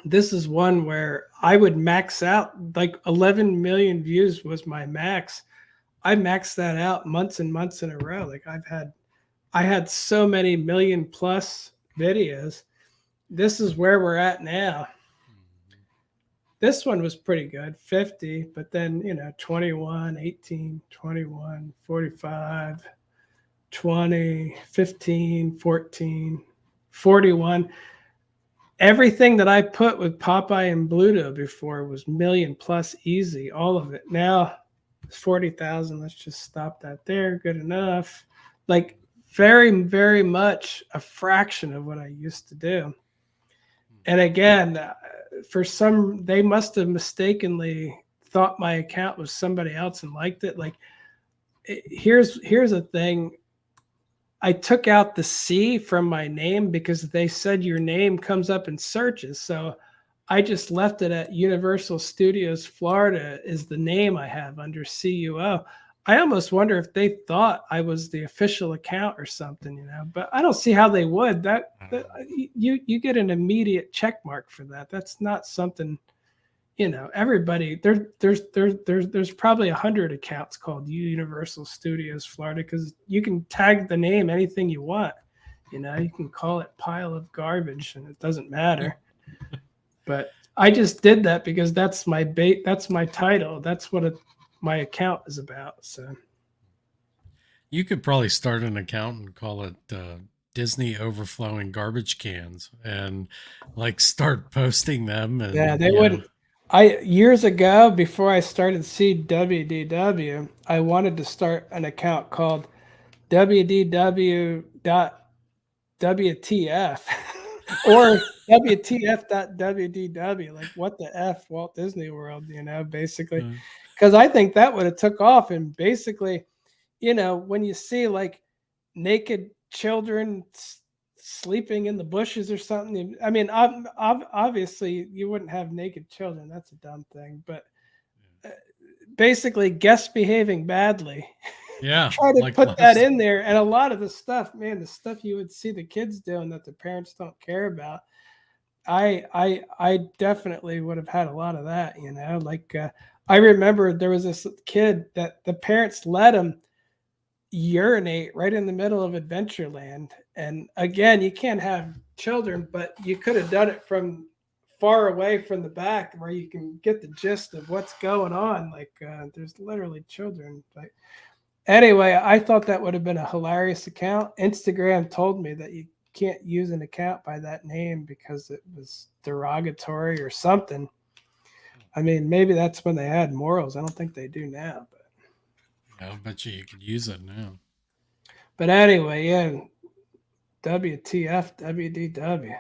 Speaker 2: This is one where I would max out, like 11 million views was my max. I maxed that out months and months in a row. Like I had so many million plus videos. This is where we're at now. This one was pretty good, 50, but then, 21, 18, 21, 45, 20, 15, 14, 41. Everything that I put with Popeye and Bluto before was million plus easy, all of it. Now 40,000. Let's just stop that there. Good enough. Like very, very much a fraction of what I used to do. And again, for some, they must have mistakenly thought my account was somebody else and liked it. Like, here's a thing. I took out the C from my name because they said your name comes up in searches. So I just left it at Universal Studios Florida is the name I have under CUO. I almost wonder if they thought I was the official account or something, but I don't see how they would. That you get an immediate check mark for that. That's not something, everybody there's probably 100 accounts called Universal Studios Florida because you can tag the name anything you want. You can call it pile of garbage and it doesn't matter. But I just did that because that's my that's my title. That's what my account is about. So
Speaker 1: You could probably start an account and call it Disney Overflowing Garbage Cans and like start posting them.
Speaker 2: yeah,
Speaker 1: And
Speaker 2: they wouldn't. I years ago, before I started SeeWDW, I wanted to start an account called wdw.wtf or wtf.wdw, like what the F Walt Disney World, basically. Because I think that would have took off. And basically, when you see like naked children sleeping in the bushes or something, I mean, obviously you wouldn't have naked children. That's a dumb thing. But basically, guests behaving badly.
Speaker 1: yeah,
Speaker 2: Try to
Speaker 1: like
Speaker 2: put that in there. And a lot of the stuff, man, the stuff you would see the kids doing that the parents don't care about. I definitely would have had a lot of that, like I remember there was this kid that the parents let him urinate right in the middle of Adventureland. And again, you can't have children, but you could have done it from far away from the back where you can get the gist of what's going on. Like there's literally children. Like anyway, I thought that would have been a hilarious account. Instagram told me that you can't use an account by that name because it was derogatory or something. I mean, maybe that's when they had morals. I don't think they do now.
Speaker 1: I bet you could use it now.
Speaker 2: But anyway, yeah, WTF, WDW.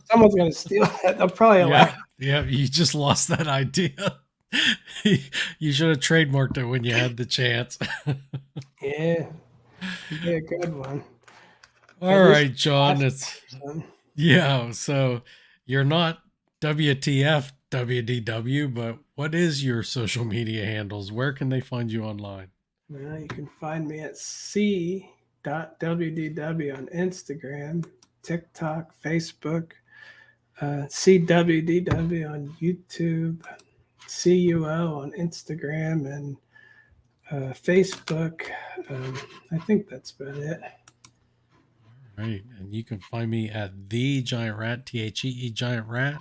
Speaker 2: Someone's going to steal that. They'll probably laugh.
Speaker 1: Yeah, you just lost that idea. You should have trademarked it when you had the chance.
Speaker 2: Yeah, it'd be a good one.
Speaker 1: All right, John. So you're not WTF WDW, but what is your social media handles? Where can they find you online?
Speaker 2: Well, you can find me at C.WDW on Instagram, TikTok, Facebook, SeeWDW on YouTube, CUO on Instagram and Facebook. I think that's about it.
Speaker 1: All right. And you can find me at The Giant Rat, THEE Giant Rat,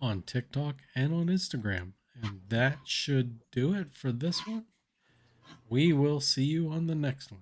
Speaker 1: on TikTok and on Instagram. And that should do it for this one. We will see you on the next one.